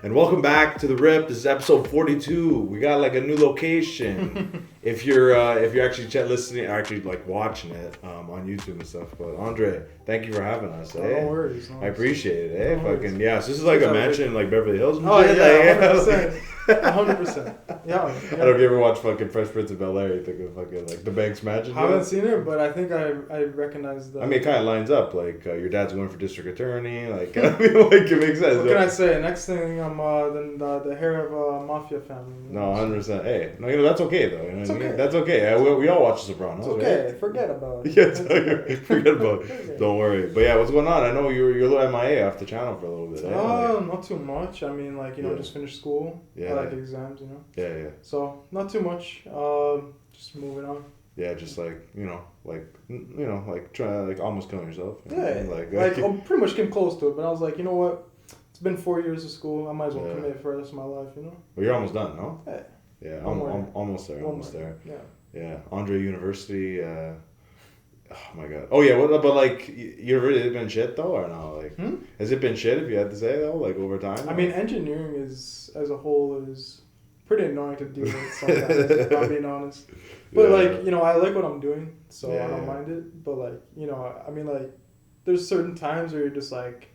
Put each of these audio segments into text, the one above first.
And welcome back to the Rip. This is episode 42. We got like a new location. if you're actually listening, actually like watching it on YouTube and stuff. But Andre, thank you for having us. No worries. I appreciate it. No fucking yeah. So this is like a mansion in like Beverly Hills. And oh shit. yeah, Like, 100%. Yeah. I don't know if you ever watched fucking Fresh Prince of Bel-Air. You think of fucking like the Banks mansion. I haven't seen it, but I think I recognize the. I mean, it kind of lines up. Like your dad's going for district attorney. Like I mean, like it makes sense. What can I say? Next thing, I'm the hair of a mafia family. No, 100%. Hey, no, that's okay though. You know it's what I mean? okay. That's okay. We all watch The Sopranos. It's okay. Right? Forget about it. Yeah, it's okay. Forget about it. Don't worry. But yeah, what's going on? I know you're a little MIA off the channel for a little bit. Not too much. I mean, like just finished school. Yeah. Like exams, Yeah. So not too much. Just moving on. Yeah, just like like try like almost killing yourself. Yeah. Like I pretty much came close to it, but I was like, you know what? It's been 4 years of school. I might as well commit for the rest of my life. Well, you're almost done, no? Yeah. Yeah, almost there. Almost there. Yeah, Andre University. Oh my god. Oh yeah. But like, university has been shit though, or no? Like, has it been shit? If you had to say though, like over time. I mean, engineering as a whole is pretty annoying to deal with sometimes. If I'm being honest. But like, I like what I'm doing, so I don't mind it. But like, I mean, like, there's certain times where you're just like,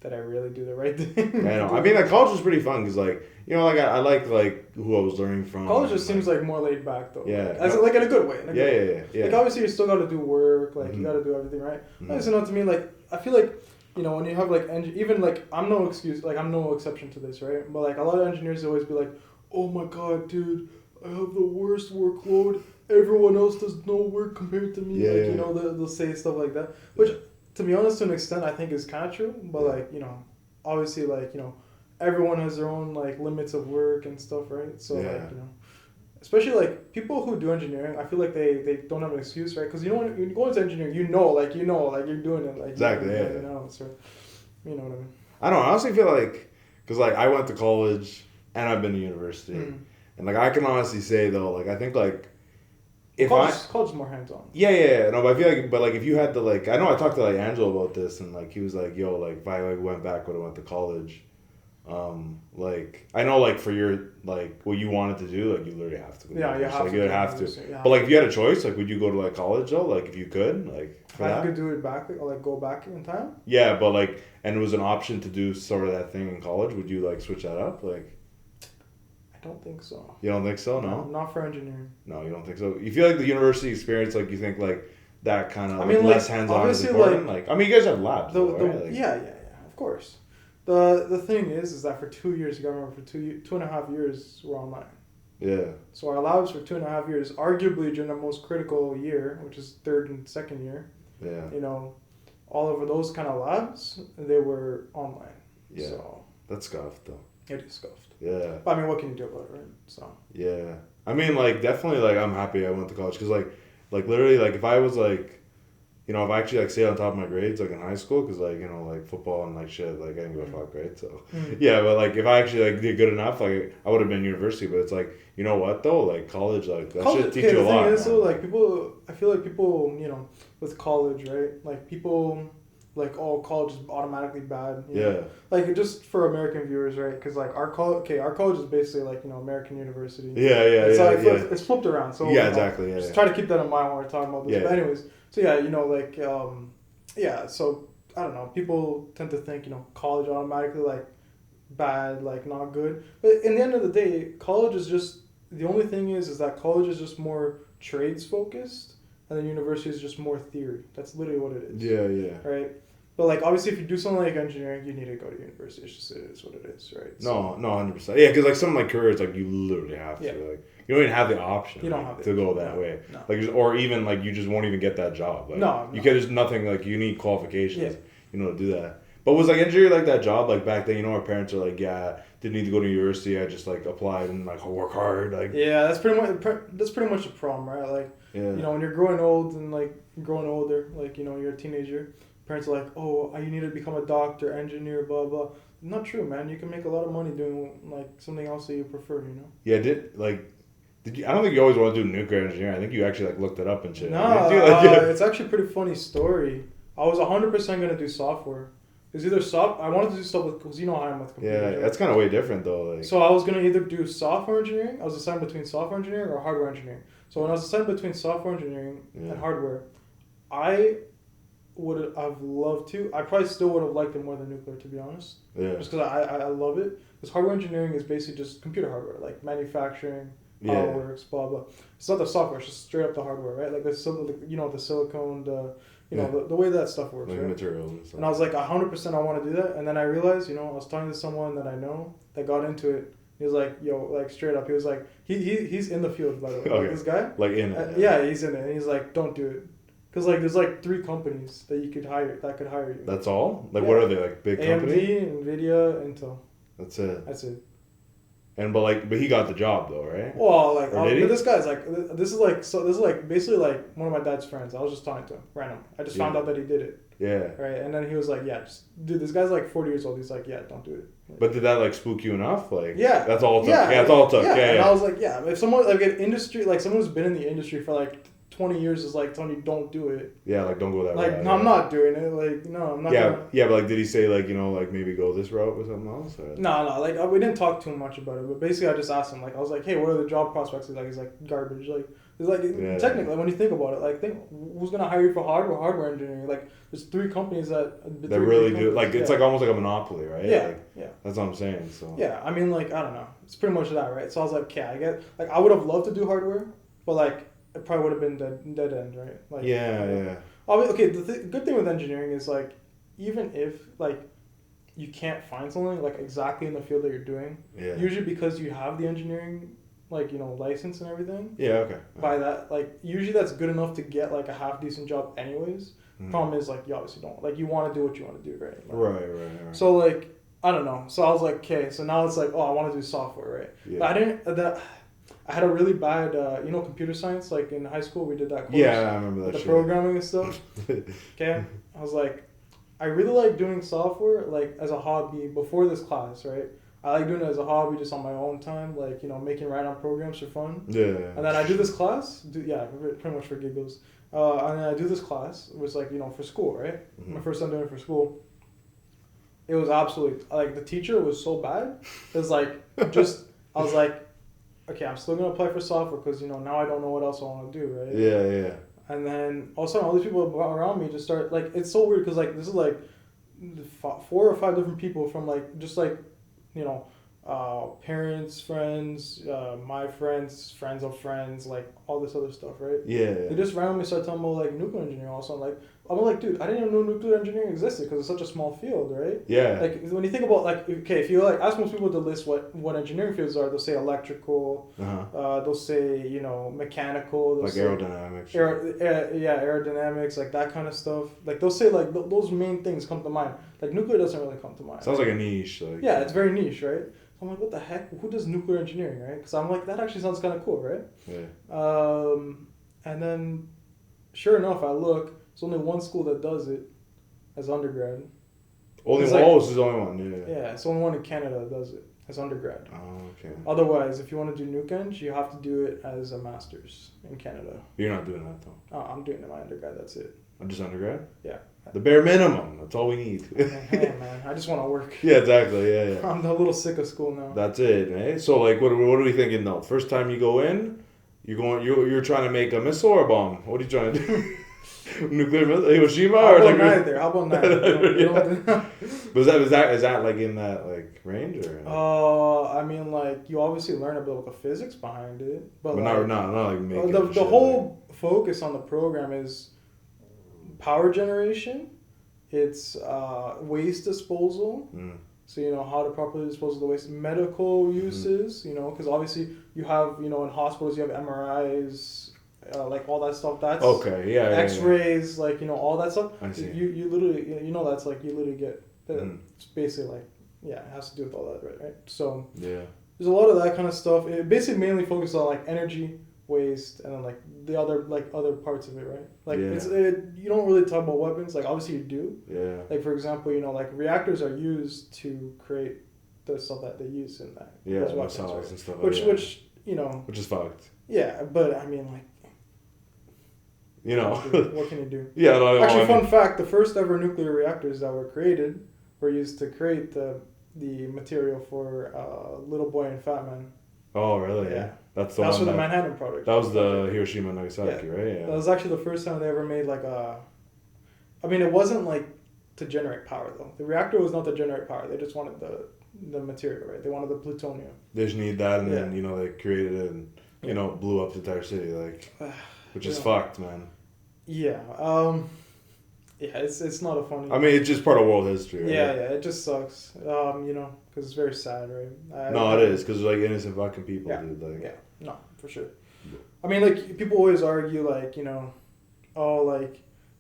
did I really do the right thing? I know. I mean, like college was pretty fun because like. Like I like who I was learning from. College just seems like more laid back though. Yeah. Like in a good way. Yeah. Like obviously you still got to do work. Like you got to do everything right. So not to me. Like I feel like when you have like even like I'm no excuse. Like I'm no exception to this, right? But like a lot of engineers always be like, oh my god, dude, I have the worst workload. Everyone else does no work compared to me. They'll say stuff like that. Which to be honest, to an extent, I think is kind of true. But like obviously like everyone has their own like limits of work and stuff, right? So like especially like people who do engineering, I feel like they don't have an excuse, right? Because when you go into engineering, you're doing it like exactly, so you know what I mean. I don't know, I honestly feel like because like I went to college and I've been to university, and like I can honestly say though, like I think like if college is more hands on. Yeah. No, but I feel like if you had to like I know I talked to like Angelo about this and like he was like, yo, like if I like went back when I went to college. Like I know, like for your like what you wanted to do, like you literally have to. Yeah, you have like, to. You have to. But like, if you had a choice, like, would you go to like college though? Like, if you could, like, if I could do it back, or like go back in time. Yeah, but like, and it was an option to do sort of that thing in college. Would you like switch that up? Like, I don't think so. You don't think so? No. Not for engineering. No, you don't think so. You feel like the university experience, like you think like that kind of less hands on is obviously, important. Like, I mean, you guys have labs, right? Like, yeah, of course. The thing is that for 2 years, you gotta remember, for 2.5 years, we're online. Yeah. So our labs for 2.5 years, arguably during the most critical year, which is third and second year. Yeah. All over those kind of labs, they were online. Yeah. So that's scuffed though. It is scuffed. Yeah. But I mean, what can you do about it, right? So. Yeah. I mean, like definitely, like I'm happy I went to college because like literally, like if I was like. If I actually like stayed on top of my grades like in high school, because like like football and like shit, like I didn't give a fuck, right? So yeah, but like if I actually like did good enough, like I would have been in university. But it's like you know what though, like college, like that should teach you a lot. The thing is though, like people, I feel like people, with college, right? Like people, like college is automatically bad. You know? Like just for American viewers, right? Because like our college is basically like American university. It's flipped around. So exactly. Just try to keep that in mind when we're talking about this. Yeah. But anyways. So so I don't know, people tend to think, college automatically like bad, like not good. But in the end of the day, college is just, the only thing is that college is just more trades focused and then university is just more theory. That's literally what it is. Yeah. Right? But like obviously if you do something like engineering, you need to go to university. It is what it is, right? So, no, 100%. Yeah, because like some of my careers, like you literally have to. Like you don't even have the option. You don't have to go that way. No. Like or even like you just won't even get that job. Like, you get there's nothing like you need qualifications. To do that. But was like engineering like that job like back then? Our parents are like, yeah, didn't need to go to university. I just like applied and like work hard. Like that's pretty much the problem, right? Like when you're growing old and like growing older, like you're a teenager. Parents are like, oh, you need to become a doctor, engineer, blah blah. Not true, man. You can make a lot of money doing like something else that you prefer. Yeah. Did you? I don't think you always want to do nuclear engineering. I think you actually like looked it up and shit. No, it's actually a pretty funny story. I was 100% gonna do software, It's either I wanted to do stuff with, because you know how I'm with computers. Yeah, right? that's kind of way different though. Like, So I was gonna either do software engineering. I was assigned between software engineering or hardware engineering. So when I was assigned between software engineering and hardware, I would have loved to. I probably still would have liked it more than nuclear, to be honest. yeah. Just because I love it. Because hardware engineering is basically just computer hardware, like manufacturing, how it works, blah blah. It's not the software; it's just straight up the hardware, right? Like the silicone, the way that stuff works, like right? materials and stuff. And I was like, 100% I want to do that. And then I realized, I was talking to someone that I know that got into it. He was like, yo, like straight up. He was like, he's in the field, by the way. Okay. Like, this guy. Like in it. Yeah, he's in it. And he's like, don't do it. Because like there's like 3 companies that could hire you. That's all? Like what are they, like big companies? AMD, Nvidia, Intel. That's it. That's it. But he got the job though, right? Well, like, but this guy's like, this is like basically like one of my dad's friends. I was just talking to him, random. I just found out that he did it. Yeah. Right, and then he was like, yeah, dude, this guy's like 40 years old. He's like, yeah, don't do it. But did that like spook you enough? Like, yeah, that's all it took. Yeah, that's all it took. Yeah, and I was like, yeah, if someone like an industry, like someone who's been in the industry for like 20 years is like telling you don't do it. Yeah, like don't go that like, route. No, I'm not doing it. Like, no, I'm not. Yeah, but like, did he say like like maybe go this route or something else? Or? No, like we didn't talk too much about it, but basically I just asked him. Like, I was like, hey, what are the job prospects? He's like garbage. Like, it's like technically when you think about it, like who's gonna hire you for hardware engineering? Like, there's 3 companies that really do. Like, it's like almost like a monopoly, right? Yeah, like, yeah. That's what I'm saying. So yeah, I mean, like, I don't know. It's pretty much that, right? So I was like, okay, I get. Like, I would have loved to do hardware, but like. It probably would have been dead end, right? Like, yeah. Okay, the good thing with engineering is like, even if like you can't find something like exactly in the field that you're doing, usually because you have the engineering license and everything. Yeah. Okay. By that, like usually that's good enough to get like a half decent job, anyways. Problem is like you obviously don't you want to do what you want to do, right? Like, right. So like I don't know. So I was like, okay. So now it's like, oh, I want to do software, right? Yeah. But I had a really bad, computer science. Like in high school, we did that course. Yeah, I remember that. The programming and stuff. Okay, I was like, I really like doing software like as a hobby before this class, right? I like doing it as a hobby, just on my own time, like making write-on programs for fun. Yeah. And then I do this class, pretty much for giggles. And then I do this class, it was like for school, right? Mm-hmm. My first time doing it for school. It was absolutely like the teacher was so bad. It was like I was like. Okay, I'm still gonna apply for software because now I don't know what else I want to do, right? Yeah. And then all of a sudden, all these people around me just start like it's so weird because like this is like 4 or 5 different people from like just like parents, friends, my friends of friends, like all this other stuff, right? Yeah. They just randomly start talking about like nuclear engineering. Also, like I'm like, dude, I didn't even know nuclear engineering existed because it's such a small field, right? Yeah. Like when you think about like, okay, if you like ask most people to list what engineering fields are, they'll say electrical. They'll say mechanical. Like aerodynamics. Aerodynamics, like that kind of stuff. Like they'll say like those main things come to mind. Like nuclear doesn't really come to mind. Sounds like a niche. Like, yeah, it's very niche, right? I'm like, what the heck? Who does nuclear engineering, right? Because I'm like, that actually sounds kind of cool, right? Yeah. And then, sure enough, I look. There's only one school that does it as undergrad. Only one? This is the only one, yeah. Yeah, it's the only one in Canada that does it as undergrad. Oh, okay. Otherwise, if you want to do nuke eng, you have to do it as a master's in Canada. You're not doing that, though? Oh, I'm doing it my undergrad, that's it. Just undergrad? Yeah. The bare minimum. That's all we need. Hey, man, I just want to work. Yeah, exactly. Yeah. I'm a little sick of school now. That's it, eh? So, like, what are we thinking now? First time you go in, you're trying to make a missile or a bomb? What are you trying to do? Nuclear missile? Hiroshima? How or about like neither? How about neither? But is that like in that like range or? I mean, like you obviously learn about the physics behind it, but like, not like making the whole focus on the program is power generation. It's waste disposal. So how to properly dispose of the waste. Medical uses. Because obviously you have in hospitals you have MRIs. Like all that stuff. That's okay. Yeah. X-rays, like all that stuff. I see. You literally, that's like you literally get. It's basically like it has to do with all that, right? So yeah, there's a lot of that kind of stuff. It basically mainly focuses on like energy, waste, and then like the other parts of it, right? Like you don't really talk about weapons. Like obviously you do. Yeah. Like for example, like reactors are used to create the stuff that they use in that. Yeah, those weapons, missiles right? and stuff. Which which is fucked. Yeah, but I mean like. What can you do? Yeah. Actually, fun fact: the first ever nuclear reactors that were created were used to create the material for Little Boy and Fat Man. Oh, really? Yeah. That's That was for the Manhattan Project. That was the Hiroshima and Nagasaki, right? Yeah. That was actually the first time they ever made like a... I mean, it wasn't like to generate power though. The reactor was not to generate power. They just wanted the material, right? They wanted the plutonium. They just need that, and then they created it, and blew up the entire city, like, which is fucked, man. Yeah. Yeah, it's not a funny... I mean, it's just part of world history, right? Yeah, it just sucks, because it's very sad, right? No, it is, because like innocent fucking people, dude. Like, yeah, no, for sure. I mean, like, people always argue, like,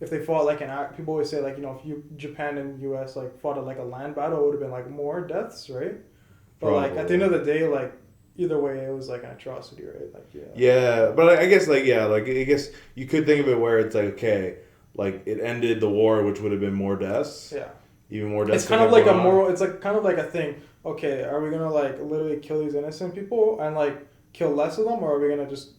if they fought, like, people always say, like, if Japan and U.S., like, fought at, like, a land battle, it would have been, like, more deaths, right? But, probably. Like, at the end of the day, like, either way, it was, like, an atrocity, right? Like, yeah. Yeah, but I guess, like, I guess you could think of it where it's, like, okay... Like, it ended the war, which would have been more deaths. Yeah. Even more deaths. It's kind of like a moral... It's like kind of like a thing. Okay, are we going to, like, literally kill these innocent people and, like, kill less of them? Or are we going to just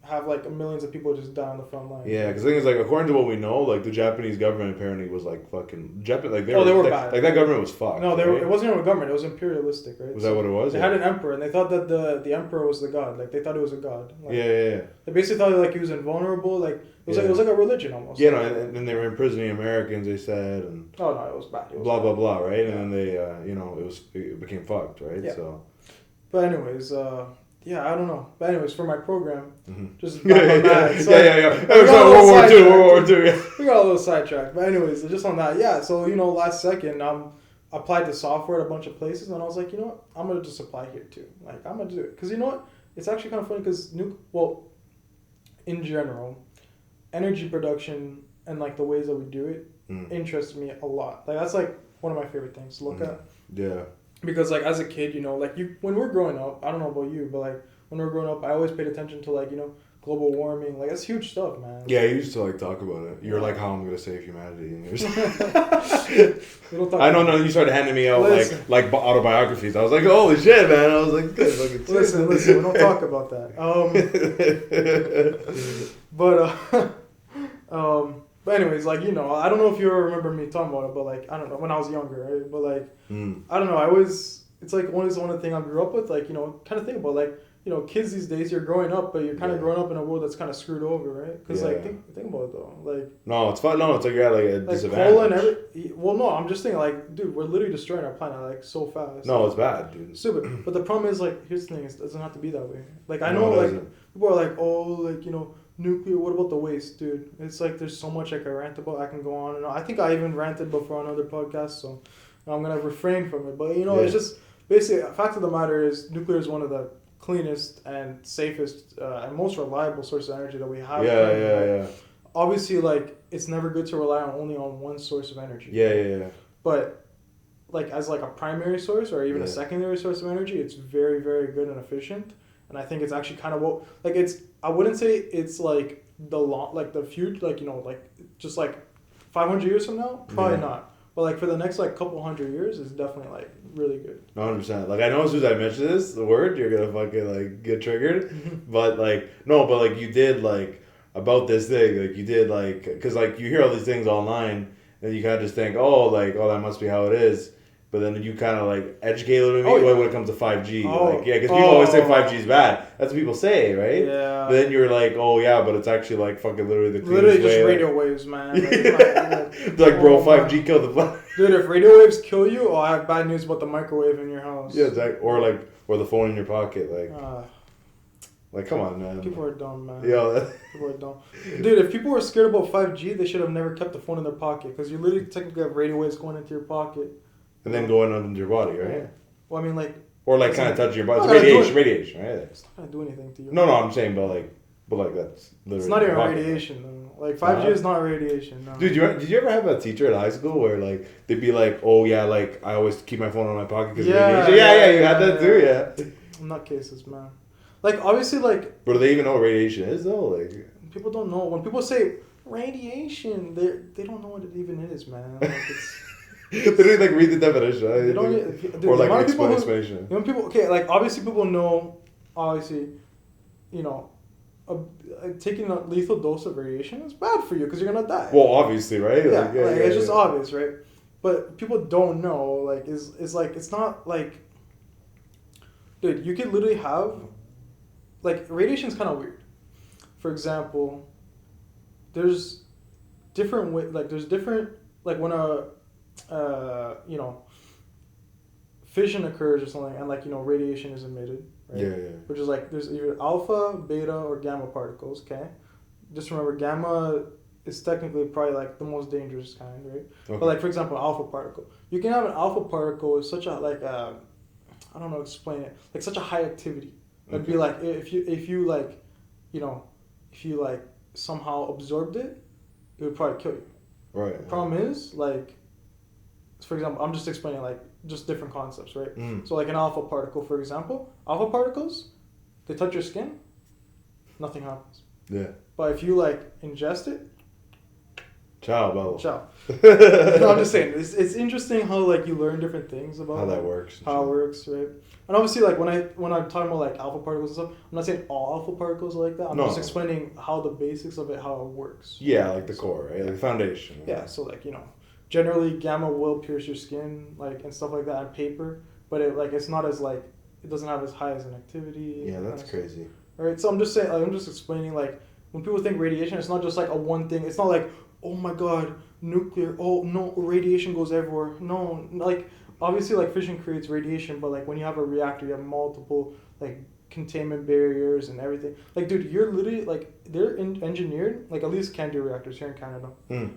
have, like, millions of people just die on the front line? Yeah, because the thing is, like, according to what we know, like, the Japanese government apparently was, like, fucking... they were bad. Like, that government was fucked. No, it wasn't even a government. It was imperialistic, right? Was that what it was? They had an emperor, and they thought that the emperor was the god. Like, they thought he was a god. Like, yeah. They basically thought, like, he was invulnerable. Like, it was like a religion almost. Yeah, no, and then they were imprisoning Americans, they said, and... Oh, no, it was bad. Blah, blah, blah, right? Yeah. And then they, it became fucked, right? Yeah. So... But anyways, yeah, I don't know. But anyways, for my program, just yeah. So World War II, yeah. We got a little sidetracked. But anyways, just on that, yeah. So, last second, applied the software at a bunch of places, and I was like, you know what? I'm going to just apply here, too. Like, I'm going to do it. Because you know what? It's actually kind of funny because, in general, energy production and, like, the ways that we do it interests me a lot. Like, that's, like, one of my favorite things to look at. Yeah. Because, like, as a kid, like, when we're growing up, I don't know about you, but, like, when we're growing up, I always paid attention to, like, global warming. Like, that's huge stuff, man. Yeah, you used to, like, talk about it. You're like, how I'm going to save humanity. And you're I don't know. You started handing me out, like autobiographies. I was like, holy shit, man. I was like, good fucking Listen, we don't talk about that. But anyways, like, I don't know if you ever remember me talking about it, but, like, I don't know, when I was younger, right? But, like, I don't know, it's, like, one of the things I grew up with, like, kind of think about, like, kids these days, you're growing up, but you're kind of growing up in a world that's kind of screwed over, right? Because, like, think about it, though. Like... No, it's fun. No, it's like you're at, like, a disadvantage. Coal and well, no, I'm just thinking, like, dude, we're literally destroying our planet, like, so fast. No, it's bad, dude. Stupid. But the problem is, like, here's the thing, it doesn't have to be that way. Like, I know, like, people are like, oh, like, nuclear, what about the waste, dude? It's like there's so much I can rant about. I can go on and on. I think I even ranted before on other podcasts, so I'm going to refrain from it. But, it's just basically, the fact of the matter is nuclear is one of the cleanest and safest and most reliable source of energy that we have. Yeah. Obviously, like, it's never good to rely only on one source of energy. Yeah. But, like, as, like, a primary source or even a secondary source of energy, it's very, very good and efficient. And I think it's actually kind of I wouldn't say it's like the future, like, like just like 500 years from now, probably not. But like for the next like couple hundred years, it's definitely like really good. 100%. Like I know as soon as I mention the word, you're gonna fucking like get triggered. But like no, but like you did like about this thing, like you did like because like you hear all these things online, and you kind of just think, oh that must be how it is. But then you kind of like educate a little bit when it comes to 5G. Because people always say 5G is bad. That's what people say, right? Yeah. But then you're like, oh yeah, but it's actually like fucking literally the cleanest literally just way. Radio waves, man. Like, bro, 5G killed the planet. Dude, if radio waves kill you, I have bad news about the microwave in your house. Yeah, exactly. Or the phone in your pocket, like come on, man. People are dumb, man. Yeah. People are dumb. Dude, if people were scared about 5G, they should have never kept the phone in their pocket because you literally technically have radio waves going into your pocket. And then going under your body, right? Yeah. Well, I mean, like... Or, like, kind of touching your body. It's radiation, right? It's not going to do anything to you. No, I'm saying, but, like, that's literally... It's not even radiation, though. Like, 5G is not radiation, no. Dude, did you ever have a teacher at high school where, like, they'd be like, oh, yeah, like, I always keep my phone in my pocket because of radiation? Yeah, you had that too, yeah. Nutcases, man. Like, obviously, like... But do they even know what radiation is, though? Like... People don't know. When people say radiation, they don't know what it even is, man. Like, it's... They don't like read the definition. Right? They don't dude, or like explanation. People, okay, like obviously people know, taking a lethal dose of radiation is bad for you because you're gonna die. Well, obviously, right? Yeah, it's just obvious, right? but people don't know, like, is like, it's not like, dude, you could literally have, like, radiation's kind of weird. For example, there's different way, like, there's different, like, when a, you know, fission occurs or something, and, like, you know, radiation is emitted, right? Yeah, yeah. Which is like, there's either alpha, beta, or gamma particles, okay? Just remember, gamma is technically probably, like, the most dangerous kind, right? Okay. But, like, for example, alpha particle. You can have an alpha particle with such a, like, I don't know how to explain it, like, such a high activity. It'd be like, if you like, you know, if you, like, somehow absorbed it, it would probably kill you. Right. The problem is, like, for example, I'm just explaining, like, just different concepts, right? So, like, an alpha particle, for example, alpha particles, they touch your skin, nothing happens. Yeah. But if you, like, ingest it, ciao, Bello. ciao. No, I'm just saying, it's interesting how, like, you learn different things about how that works. How it works, right? And obviously, like, when I'm talking about, like, alpha particles and stuff, I'm not saying all alpha particles are like that. I'm just explaining how the basics of it, how it works. Yeah, like the core, right? Like the foundation. Yeah, so, like, you know, generally gamma will pierce your skin, like, and stuff like that on paper, but it, like, it's not as, like, it doesn't have as high as an activity. Yeah, that's crazy. All right, so I'm just saying, like, I'm just explaining, like, when people think radiation, it's not just like a one thing. It's not like, oh my god, nuclear, oh no, radiation goes everywhere. No, like, obviously, like, fission creates radiation, but, like, when you have a reactor, you have multiple, like, containment barriers and everything. Like, dude, you're literally, like, they're engineered, like, at least CANDU reactors here in Canada.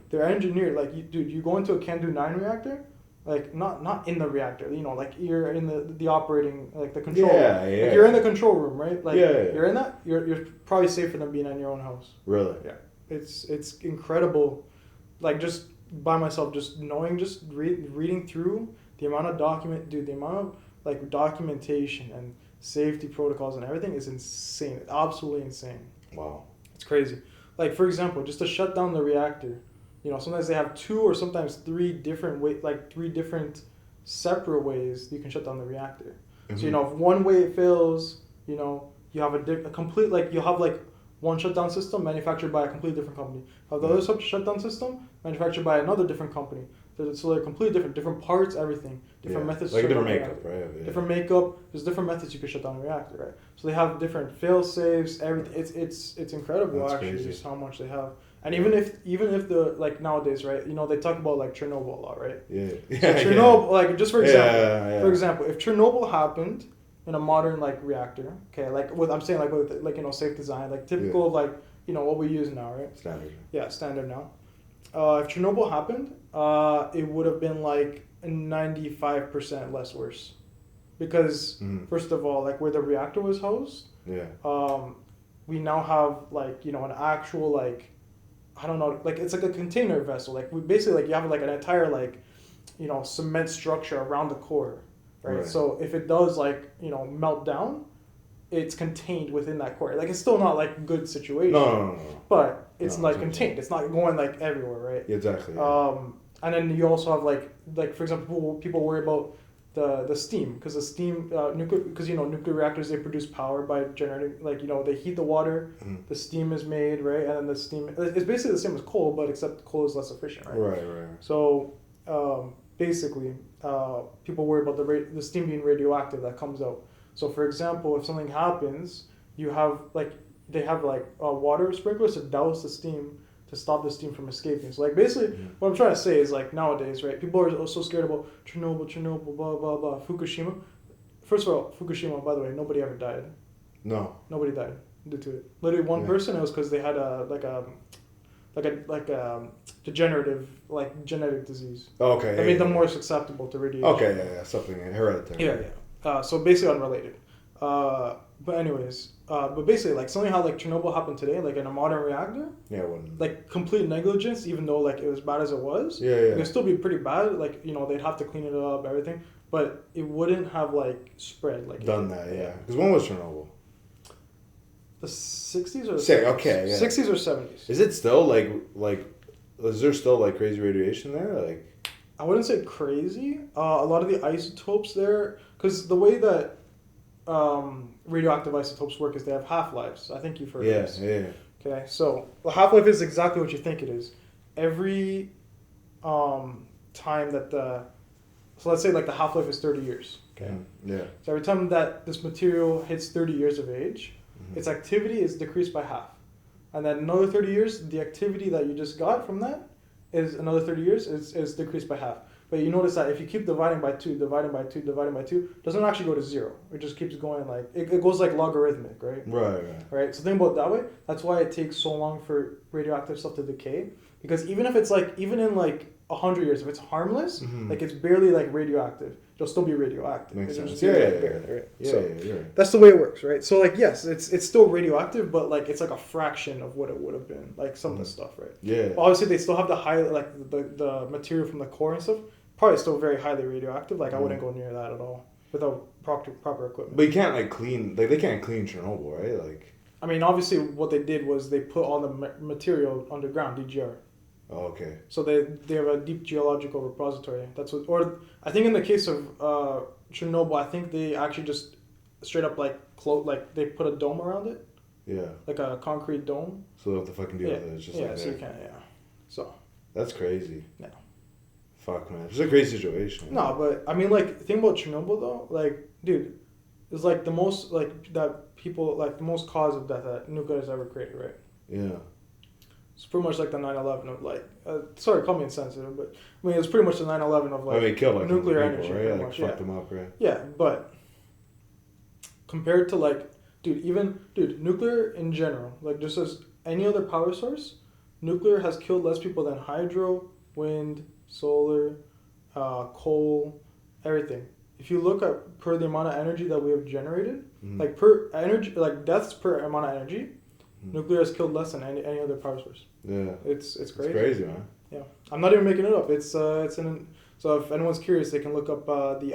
They're engineered, like, you go into a CANDU 9 reactor, like, not in the reactor, you know, like, you're in the operating, like, the control room. Yeah. Like, you're in the control room, right? Like, yeah. You're in that, you're probably safer than being in your own house. Really? Yeah. It's incredible, like, just by myself, just knowing, just reading through the amount of like, documentation and safety protocols and everything is insane. Absolutely insane. Wow. It's crazy. Like, for example, just to shut down the reactor, you know, sometimes they have 2 or sometimes 3 different three different separate ways you can shut down the reactor. So, you know, if one way it fails, you know, you have a complete, like, you have, like, one shutdown system manufactured by a completely different company. The other shutdown system manufactured by another different company. So they're completely different parts, everything, different methods. Like a different makeup, right? Yeah. Different makeup. There's different methods you can shut down a reactor, right? So they have different fail safes, everything. It's incredible. That's actually crazy. Just how much they have. And even if the, like, nowadays, right? You know, they talk about, like, Chernobyl a lot, right? Yeah. So Chernobyl, like, just for example, for example, if Chernobyl happened in a modern, like, reactor, okay, like, I'm saying, like, with, like, you know, safe design, like, typical of, like, you know, what we use now, right? Standard. Yeah, standard now. If Chernobyl happened, it would have been, like, 95% less worse, because first of all, like, where the reactor was housed, we now have, like, you know, an actual, like, I don't know, like, it's like a container vessel. Like, we basically, like, you have, like, an entire, like, you know, cement structure around the core, right? So if it does, like, you know, melt down, it's contained within that core. Like, it's still not, like, good situation. No. But it's, like, contained. It's not going, like, everywhere, right? Yeah, exactly. And then you also have, like, for example, people worry about the steam, because the steam, because, you know, nuclear reactors, they produce power by generating, like, you know, they heat the water, the steam is made, right? And then the steam, it's basically the same as coal, but except coal is less efficient, right? Right. So, basically, people worry about the steam being radioactive that comes out. So, for example, if something happens, you have, like, they have, like, water sprinklers to douse the steam, to stop the steam from escaping. So, like, basically, what I'm trying to say is, like, nowadays, right, people are so scared about Chernobyl, blah, blah, blah, Fukushima. First of all, Fukushima, by the way, nobody ever died. No. Nobody died due to it. Literally one person, it was because they had a degenerative, like, genetic disease. Okay. That made them more susceptible to radiation. Okay, yeah, something hereditary. Yeah. So basically unrelated. But anyways, but basically, like, something how, like, Chernobyl happened today, like, in a modern reactor. Yeah, it wouldn't. Like, complete negligence, even though, like, it was bad as it was. Yeah. It would still be pretty bad. Like, you know, they'd have to clean it up, everything. But it wouldn't have, like, spread. Like, done that, yeah. Because when was Chernobyl? The 60s or the 70s? Okay, yeah. 60s or 70s. Is it still, like, is there still, like, crazy radiation there? Like, I wouldn't say crazy. A lot of the isotopes there, because the way that radioactive isotopes work is they have half-lives. I think you've heard of this. Yeah. Okay, so the half-life is exactly what you think it is. Every 10 time that so let's say like the half-life is 30 years. Okay. Yeah. So every time that this material hits 30 years of age, its activity is decreased by half. And then another 30 years, the activity that you just got from that is another 30 years is decreased by half. But you notice that if you keep dividing by 2, dividing by 2, dividing by 2, it doesn't actually go to 0. It just keeps going like, it goes like logarithmic, right? Right. So think about it that way. That's why it takes so long for radioactive stuff to decay. Because even if it's like, even in like 100 years, if it's harmless, like it's barely like radioactive, it'll still be radioactive. Makes sense. Right? Yeah, So you're right. that's the way it works, right? So like, yes, it's still radioactive, but like it's like a fraction of what it would have been, like some of the stuff, right? Yeah. But obviously, they still have the high, like the material from the core and stuff. Probably still very highly radioactive. Like I wouldn't go near that at all without proper equipment. But you can't like clean, like they can't clean Chernobyl, right? Like. I mean, obviously, what they did was they put all the material underground, DGR. Oh, okay. So they have a deep geological repository. That's what, or I think in the case of Chernobyl, I think they actually just straight up like they put a dome around it. Yeah. Like a concrete dome. So they have to fucking deal with it. It's just like so you can, So. That's crazy. Yeah. Fuck, man. It's a crazy situation. No, but I mean, like, think about Chernobyl though. Like, dude, it's like the most like that people like the most cause of death that nuclear has ever created, right? Yeah. It's pretty much like the 9/11 of like, sorry, call me insensitive, but I mean it's pretty much the 9/11 of like, I mean, it killed like nuclear people, energy, right? pretty Like much, fucked them up, right? Yeah, but compared to like, dude, nuclear in general, like just as any other power source, nuclear has killed less people than hydro, wind, solar, coal, everything. If you look at per the amount of energy that we have generated, like per energy, like deaths per amount of energy, nuclear has killed less than any other power source. Yeah. It's crazy. It's crazy, man. Yeah, I'm not even making it up. It's so if anyone's curious, they can look up the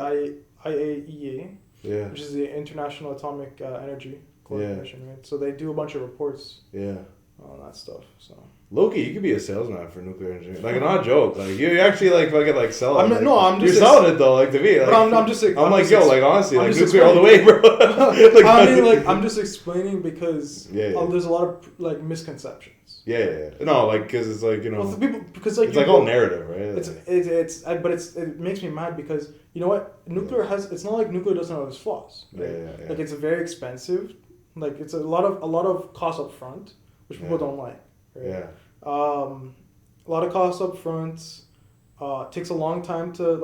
IAEA, which is the International Atomic Energy Coordination, right? So they do a bunch of reports. Yeah. On that stuff. So Loki, you could be a salesman for nuclear engineering. Like, not a joke. Like, you actually like fucking like sell it. I'm just you're selling it though. Like to me. Like, but I'm just. I'm like, yo, like honestly, like nuclear all the way, bro. Like, I mean, like I'm just explaining because there's a lot of like misconceptions. Yeah. No, like because it's like well, people because like it's like all narrative, right? It makes me mad because you know what nuclear has. It's not like nuclear doesn't have its flaws. Right? Yeah. Like it's very expensive. Like it's a lot of cost up front, which people don't like. Right? Yeah. A lot of costs up front. Takes a long time to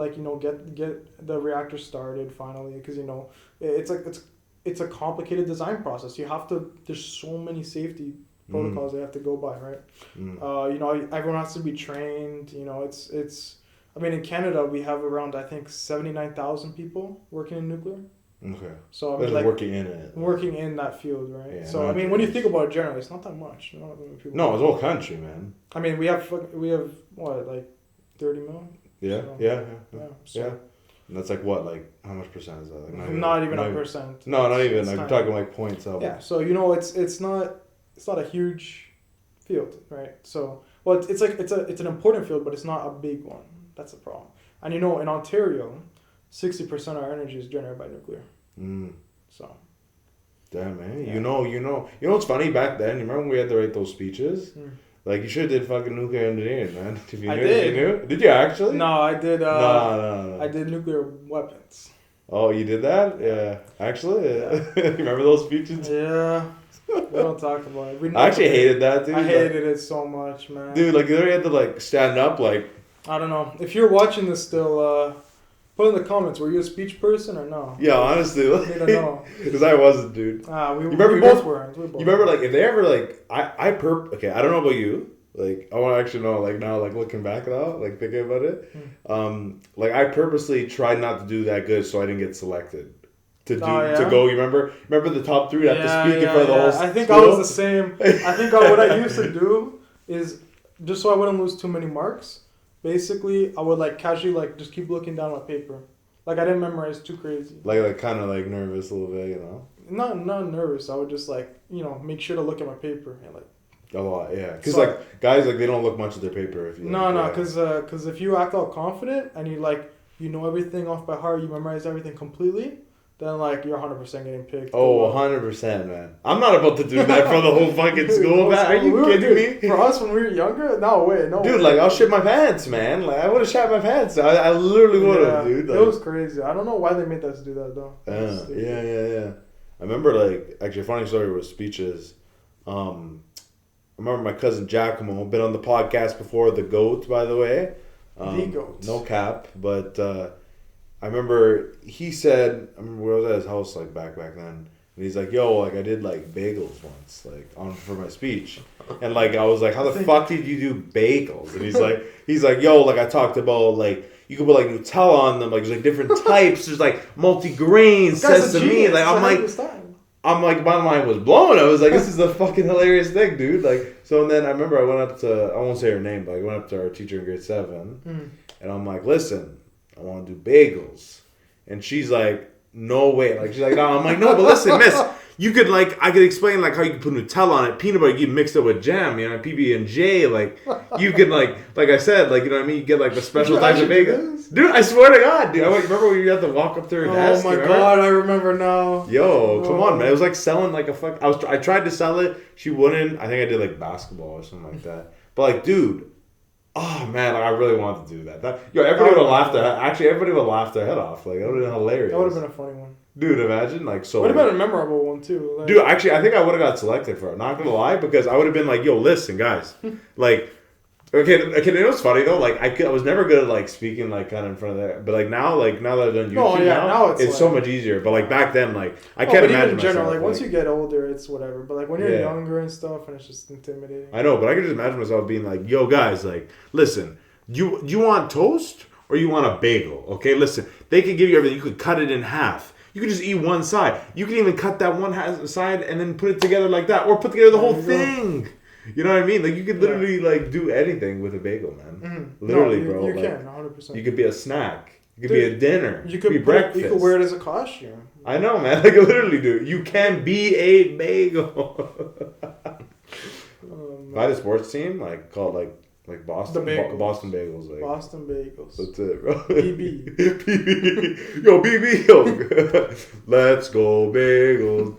get the reactor started finally because it's a complicated design process. You have to. There's so many safety protocols they have to go by, right? Everyone has to be trained. It's. I mean, in Canada we have around I think 79,000 people working in nuclear. Okay. So I mean, like working in it. Working in that field, right? Yeah, so I mean, when you think about it generally, it's not that much. Not that many people. No, it's the whole country, man. I mean, we have what, like 30 million? Yeah. So, Yeah. And that's like what, like how much percent is that? Like not even a percent. No, not even. Like I'm talking like points of. Yeah. So it's not a huge field, right? So it's an important field, but it's not a big one. That's the problem. And in Ontario, 60% of our energy is generated by nuclear. So. Damn, man. Yeah. You know what's funny back then? You remember when we had to write those speeches? Like, you should have did fucking nuclear engineering, man. If you I knew, did. You knew? Did you actually? No, I did. No. I did nuclear weapons. Oh, you did that? Yeah. Actually? Yeah. You remember those speeches? Yeah. We don't talk about it. I actually hated that, dude. I hated it so much, man. Dude, like, you literally had to, like, stand up, like... I don't know. If you're watching this still, put in the comments, were you a speech person or no? Yeah, honestly. I need to know. Because I wasn't, dude. We both weren't. You remember, like, if they ever, like... Okay, I don't know about you. Like, I want to actually know, like, now, like, looking back now, like, thinking about it. Like, I purposely tried not to do that good so I didn't get selected. To go, you remember the top 3 that have to speak in front of the whole I think school? I was the same. I think what I used to do is, just so I wouldn't lose too many marks, basically, I would, like, casually, like, just keep looking down at paper. Like, I didn't memorize too crazy. Like kind of, like, nervous a little bit, you know? Not nervous. I would just, like, make sure to look at my paper and, like... A lot, yeah. Because, like, guys, like, they don't look much at their paper. If you because if you act all confident and you, like, you know everything off by heart, you memorize everything completely, then like you're 100% getting picked. Oh, 100%, man. I'm not about to do that for the whole fucking school, man. Are you kidding me? For us when we were younger, no way, no. Dude, way. like I'll shit my pants, man. Like I would have shat my pants. I literally would have, dude. Like, it was crazy. I don't know why they made us do that though. Yeah. I remember like actually a funny story with speeches. I remember my cousin Giacomo, been on the podcast before, the GOAT, by the way. The GOAT. No cap, but I remember he said, I remember I was at his house like back then, and he's like, yo, like I did like bagels once, like for my speech. And like I was like, how the fuck did you do bagels? And he's like, yo, like I talked about like you could put like Nutella on them, like there's like different types, there's like multi-grain, sesame, like I'm like, my mind was blown. I was like, this is a fucking hilarious thing, dude. Like, so and then I remember I went up to, I won't say her name, but I went up to our teacher in grade 7, and I'm like, listen, I want to do bagels. And she's like, no way. Like, she's like, no. I'm like, no, but listen, miss, you could like, I could explain like how you could put Nutella on it, peanut butter, you mix it with jam, you know, PB&J, like, you could like I said, like, you know what I mean? You get like the special type of bagel. Dude, I swear to God, dude. Remember when you had to walk up to her desk? Oh my God, I remember now. Yo, come on, man. It was like selling like a fuck. I tried to sell it. She wouldn't. I think I did like basketball or something like that. But like, dude, oh man, like, I really wanted to do that. Everybody would have laughed their head. Actually, everybody would have laughed their head off. Like, that would have been hilarious. That would have been a funny one. Dude, imagine like so. Would have been a memorable one too. Like, dude, actually, I think I would have got selected for it. Not gonna lie, because I would have been like, yo, listen, guys, like. Okay, you know what's funny though? Like I was never good at like speaking like kind of in front of that, but like now that I've done YouTube now it's like, so much easier. But like back then, like I can't imagine in general, myself, like once you get older, it's whatever. But like when you're younger and stuff, and it's just intimidating. I know, but I can just imagine myself being like, "Yo, guys, like, listen, you want toast or you want a bagel? Okay, listen, they can give you everything. You could cut it in half." You could just eat one side. You can even cut that one side and then put it together like that, or put together the whole thing. You know what I mean? Like you could literally like do anything with a bagel, man. Literally, bro. You like, can 100%. You could be a snack. You could be a dinner. You could be breakfast. You could wear it as a costume. I know, man. Like literally, dude. You can be a bagel. If I had a sports team like called like Boston, Boston Bagels. Like, Boston Bagels. That's it, bro. BB. BB. Yo, BB. Yo. Let's go bagels.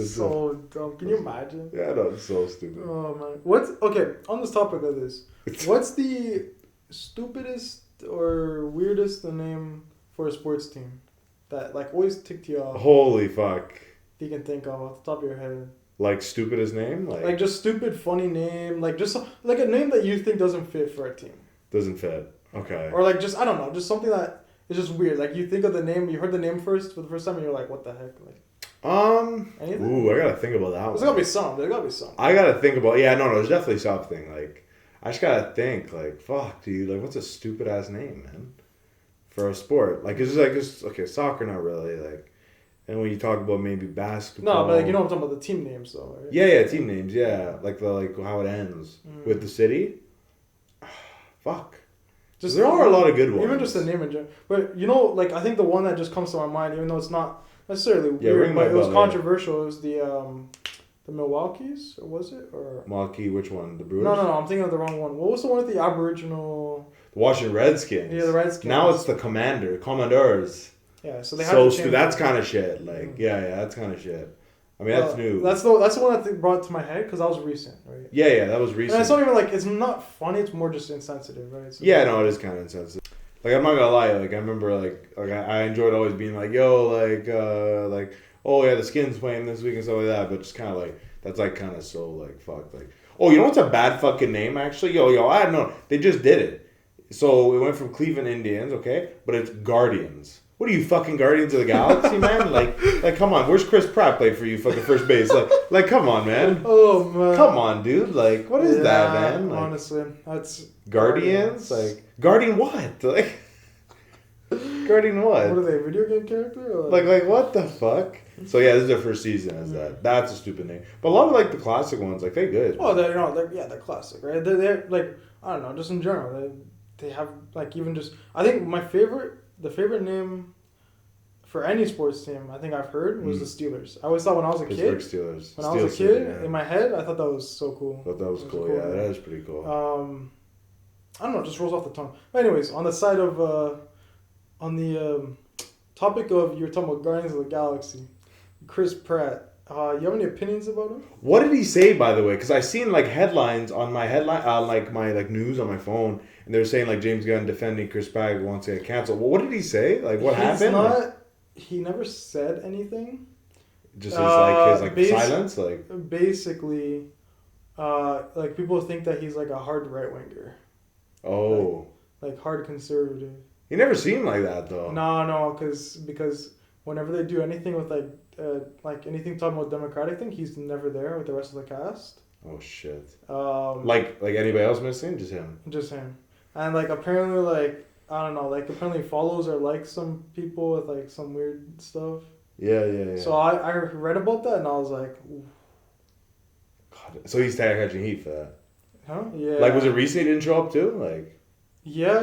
So dumb. Can you imagine? Yeah, no, it's so stupid. Oh, man. Okay, on this topic of this, what's the stupidest or weirdest name for a sports team that like always ticked you off? Holy fuck. You can think of off the top of your head. Like stupidest name? Like just stupid, funny name. Like just like a name that you think doesn't fit for a team. Doesn't fit. Okay. Or like just, I don't know, just something that is just weird. Like you think of the name, you heard the name first for the first time and you're like, what the heck? Like, anything? Ooh, I gotta think about that one. There's gotta be some. I gotta think about, there's definitely something. Like, I just gotta think, like, fuck, dude, like, what's a stupid ass name, man? For a sport. Like, it's just okay, soccer, not really, like. And when you talk about maybe basketball. No, but like, you know what I'm talking about, the team names though, right? Yeah, team names, yeah. Like how it ends. With the city. Fuck. Just there are a lot of good ones. Even just the name in general. But you know, like I think the one that just comes to my mind, even though it's not necessarily weird, but it was controversial, it was the Milwaukee's, or was it? Or Milwaukee, which one? The Brewers? No, I'm thinking of the wrong one. What was the one with the Aboriginal? The Washington Redskins. Yeah, the Redskins. Now it's the Commanders. Yeah, so they have to change that's kind of shit. Like, that's kind of shit. I mean, that's new. That's the one that brought to my head because that was recent, right? Yeah, that was recent. And it's not even like, it's not funny. It's more just insensitive, right? So no, it is kind of insensitive. Like, I'm not gonna lie. Like, I remember, like I enjoyed always being like, yo, like, oh yeah, the Skins playing this week and stuff like that. But just kind of like, that's like kind of so like, fuck, like, oh, you know what's a bad fucking name actually? Yo, I don't know. They just did it. So it went from Cleveland Indians, okay, but it's Guardians. What are you, fucking Guardians of the Galaxy, man? Like, come on. Where's Chris Pratt play for you, fucking first base? Like, come on, man. Oh, man. Come on, dude. Like, what is that, man? Like, honestly, that's... Guardians? Like, Guardian what? Like, Guardian what? What are they, a video game character? Or like, what the fuck? So, yeah, this is their first season as that. That's a stupid name. But a lot of, like, the classic ones, like, they're good. Oh, they're classic, right? They're, like, I don't know, just in general. They have, like, even just... I think the favorite name for any sports team I think I've heard was the Steelers. I always thought when I was a kid, Steelers. When I was a kid, in my head, I thought that was so cool. I thought that was cool. Yeah, that is pretty cool. I don't know, it just rolls off the tongue. But anyways, on the side of, topic of you're talking about Guardians of the Galaxy, Chris Pratt. You have any opinions about him? What did he say, by the way? Because I seen like headlines on my like my like news on my phone, and they're saying like James Gunn defending Chris Pratt wants to get canceled. Well, what did he say? Like what happened? He never said anything. Just his silence, like basically, like people think that he's like a hard right winger. Oh, like hard conservative. He never seemed like that though. No, because whenever they do anything with like anything talking about Democratic thing, he's never there with the rest of the cast. Oh shit. Like anybody else missing? Just him. Just him, and like apparently like I don't know, like apparently follows or likes some people with like some weird stuff. Yeah. So I read about that and I was like, ooh. God. So he's catching heat for that. Huh? Yeah. Like was it recent he didn't show up too? Like. Yeah.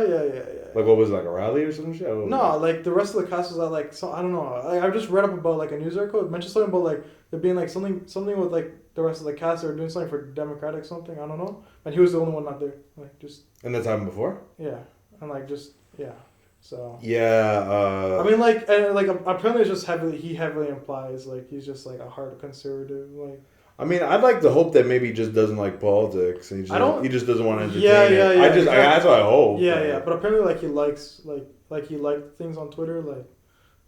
Like what was it, like a rally or some shit? No, like the rest of the cast was at like so I don't know. I just read up about like a news article. It mentioned something about like there being like something with like the rest of the cast. They were doing something for Democratic something. I don't know. And he was the only one not there. Like just. And that's happened before. Yeah, and like just yeah. So. Yeah. I mean, like, and like apparently it's just heavily implies like he's just like a hard conservative like. I mean, I'd like to hope that maybe he just doesn't like politics and he just doesn't want to entertain Yeah. it. That's what I hope. Yeah. But apparently, like he likes like he liked things on Twitter. Like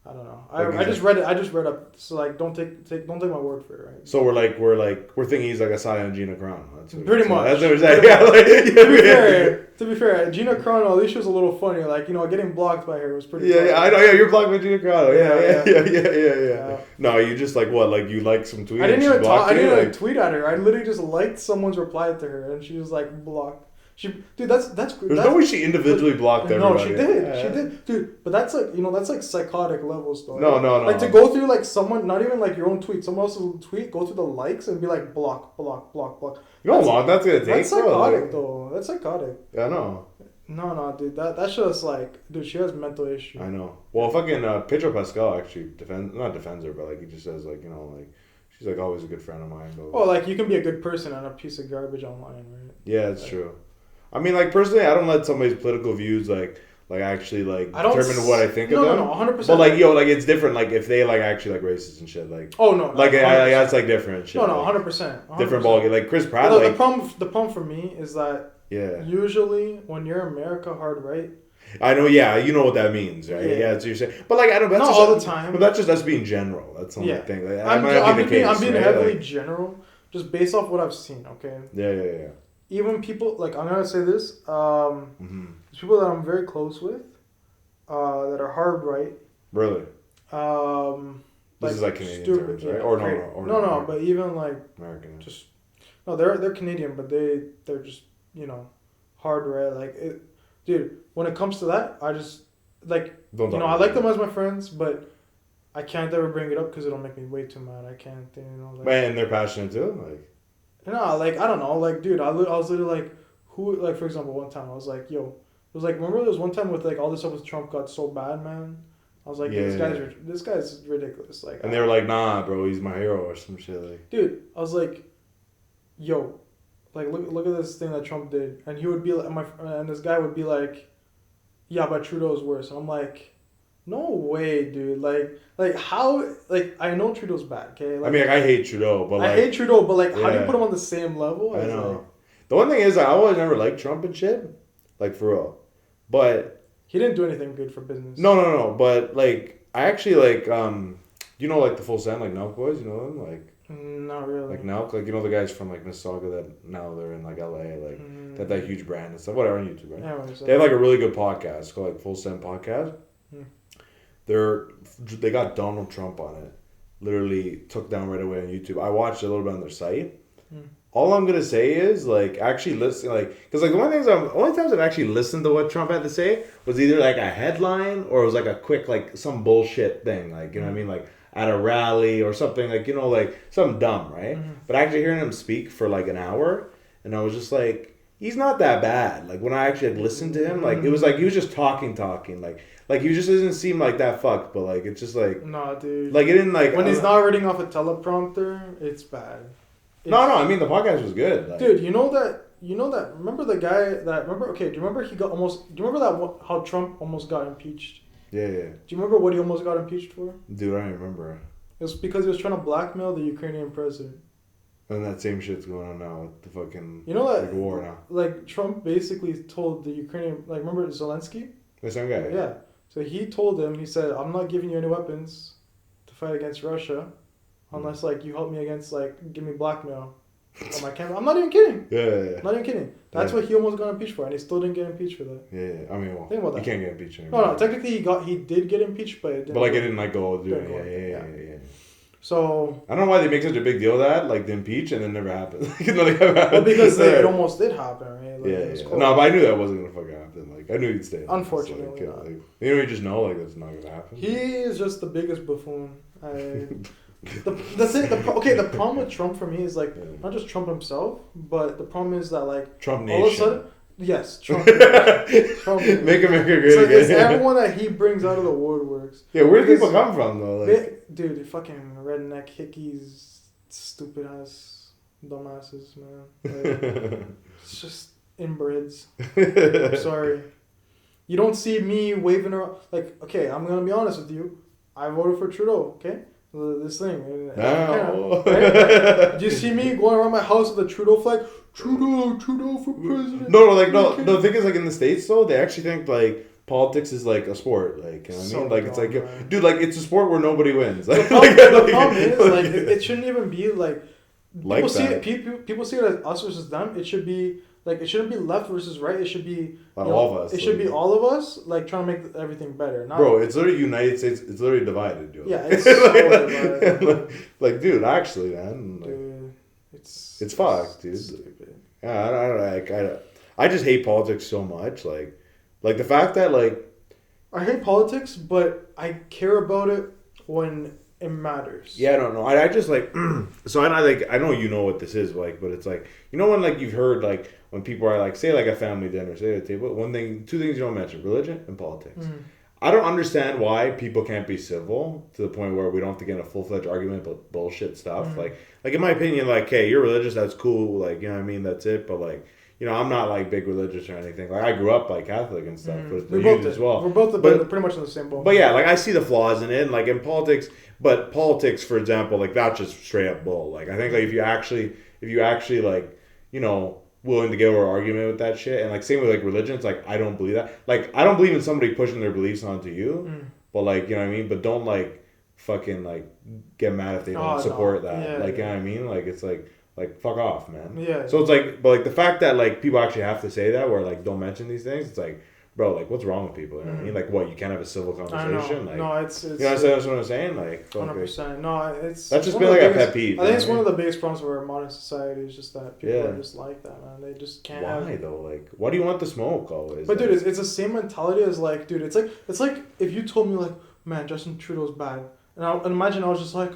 I don't know. Like I just read it. I just read up. So like, don't take my word for it. Right. So we're thinking he's like a silent Gina Carano. That's what pretty much. That's what we're saying. Yeah. Like, to be fair, Gina Carano, at least she was a little funny. Like getting blocked by her was pretty. Yeah, funny. I know. Yeah, you're blocked by Gina Carano. Yeah. No, you just like what? Like you like some tweet. I didn't even talk. I didn't even tweet at her. I literally just liked someone's reply to her, and she was like blocked. That's There's no way she individually blocked everybody. No, she did, dude. But that's like that's like psychotic levels, though. No. Like to go through like someone, not even like your own tweet, someone else's tweet, go through the likes and be like block. You know how long that's gonna take? That's psychotic, though. That's psychotic. Yeah, I know. No, dude. That's just like, dude. She has mental issues. I know. Well, fucking Pedro Pascal actually not defends her, but like he just says like like she's like always a good friend of mine. Oh, like you can be a good person and a piece of garbage online, right? Yeah, it's true. I mean, like personally, I don't let somebody's political views like actually like determine what I think of them. No, 100%. But like like it's different. Like if they like actually like racist and shit, like like that's like different shit. No, 100%. Different ballgame. Like Chris Pratt. Like, the problem for me is that usually when you're America hard right. I know, yeah, you know what that means, right? Yeah, that's what you're saying. But like I don't. That's not just, all the time. But that's just us being general. That's the only thing. Like, I'm being heavily general, just based off what I've seen. Okay. Yeah. Even people like I'm gonna say this. People that I'm very close with, that are hard right. Really. This is like Canadian terms, right? Or no, but even like American. Just no, they're Canadian, but they're just hard right. Like dude, when it comes to that, I just like I like them as my friends, but I can't ever bring it up because it'll make me way too mad. I can't, like. Man, they're passionate too, like. No, like I don't know, like dude, I was literally like, who, like for example, one time I was like, yo, it was like remember there was one time with like all this stuff with Trump got so bad, man. I was like, this guy's ridiculous, like. And they were like, nah, bro, he's my hero or some shit, like. Dude, I was like, yo, like look at this thing that Trump did, and he would be like, and this guy would be like, yeah, but Trudeau's worse, and I'm like. No way, dude. Like how? Like I know Trudeau's bad, okay? Like, I mean, like, I hate Trudeau, but like, I hate Trudeau, but like, how do you put him on the same level? I know. Like, the one thing is, I always never liked Trump and shit, like for real. But he didn't do anything good for business. No. But like, I actually like, like the Full Send, like Nelk boys, you know them, like. Not really. Like Nelk, like the guys from like Mississauga that now they're in like LA, like that huge brand and stuff, whatever on YouTube, right? Yeah, they have like a really good podcast called like Full Send Podcast. They got Donald Trump on it. Literally took down right away on YouTube. I watched a little bit on their site. All I'm gonna say is like actually listen, like because like the only times I've actually listened to what Trump had to say was either like a headline or it was like a quick like some bullshit thing, like you know what I mean, like at a rally or something, like like something dumb, right? But actually hearing him speak for like an hour, and I was just like, he's not that bad. Like when I actually listened to him, like it was like he was just talking, like he just doesn't seem like that fucked, but like it's just like no, dude. Like it didn't like when he's not reading off a teleprompter, it's bad. No, I mean the podcast was good. Like, dude, you know that. Remember the guy that do you remember he got almost? Do you remember that how Trump almost got impeached? Yeah. Do you remember what he almost got impeached for? Dude, I don't remember. It was because he was trying to blackmail the Ukrainian president. And that same shit's going on now with the fucking war now. Like Trump basically told the Ukrainian, like remember Zelensky? The same guy. Yeah. So he told him, he said, I'm not giving you any weapons to fight against Russia unless like you help me against like give me blackmail on my camera. I'm not even kidding. Yeah. Not even kidding. That's what he almost got impeached for, and he still didn't get impeached for that. Yeah. I mean, well, think about that. You can't get impeached anymore. No, technically he did get impeached, but it didn't. But like it didn't like go do it. Yeah. So I don't know why they make such a big deal of that, like the impeach, and then never happened. Well, because it almost did happen, right? Like, yeah. No, but I knew that wasn't gonna fucking happen. Like I knew he'd stay. Unfortunately, not. You just know, like that's not gonna happen. He is just the biggest buffoon. The problem with Trump for me is like not just Trump himself, but the problem is that like Trump Nation. All of a sudden, yes, Trump. Trump Make America great again. It's everyone that he brings out of the woodworks. Yeah, where do people come from though? Like, dude, fucking redneck hickeys, stupid ass dumbasses, man. Like, it's just inbreds. I'm sorry. You don't see me waving around. Like, okay, I'm gonna be honest with you. I voted for Trudeau. Okay, this thing. Right? Do you see me going around my house with a Trudeau flag? Trudeau for president. No. The thing is, like in the States though, they actually think like politics is like a sport. Like, you know what I mean? Like it's like, man. Dude, like it's a sport where nobody wins. The problem is like it shouldn't even be like people see it. People see it as us versus them. It should be. Like, it shouldn't be left versus right. It should be all of us. It should be all of us, like, trying to make everything better. Bro, it's literally United States. It's literally divided, Joe. Yeah, it's so divided. Like, dude, actually, man. Like, dude, it's fucked, dude. Stupid. Yeah, I just hate politics so much. Like the fact that, like... I hate politics, but I care about it when it matters. Yeah, I don't know. I just, like... so, I know you know what this is, like, but it's like... You know when, like, you've heard, like... When people are like, say like a family dinner, say at a table, two things you don't mention, religion and politics. Mm. I don't understand why people can't be civil to the point where we don't have to get in a full-fledged argument about bullshit stuff. Mm. Like in my opinion, like, hey, you're religious, that's cool, like, you know what I mean, that's it, but like, you know, I'm not like big religious or anything. Like I grew up like Catholic and stuff, but we both as well. We're both pretty much in the same boat. But yeah, like I see the flaws in it, and like in politics, but politics, for example, like that's just straight up bull. Like I think like if you actually like, you know, willing to get over an argument with that shit, and like same with like religion, it's like I don't believe that. Like I don't believe in somebody pushing their beliefs onto you, but like, you know what I mean. But don't like fucking like get mad if they don't support that. Yeah, like, you know what I mean. Like it's like fuck off, man. Yeah. So it's like, but like the fact that like people actually have to say that, where like don't mention these things, it's like, bro, like what's wrong with people? You know what I mean? Like what, you can't have a civil conversation? Like, no, it's you know that's what I'm saying? Like 100%. No, it's that's just been like a pet peeve. I think it's one of the biggest problems of our modern society is just that people are just like that, man. They just can't. Why though? Like, why do you want the smoke always? But dude, it's the same mentality as like, dude, it's like if you told me like, man, Justin Trudeau's bad, and imagine I was just like,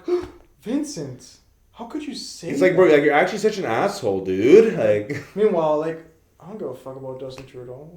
Vincent, how could you say? It's like, bro, like you're actually such an asshole, dude. Like, meanwhile, like, I don't give a fuck about Justin Trudeau.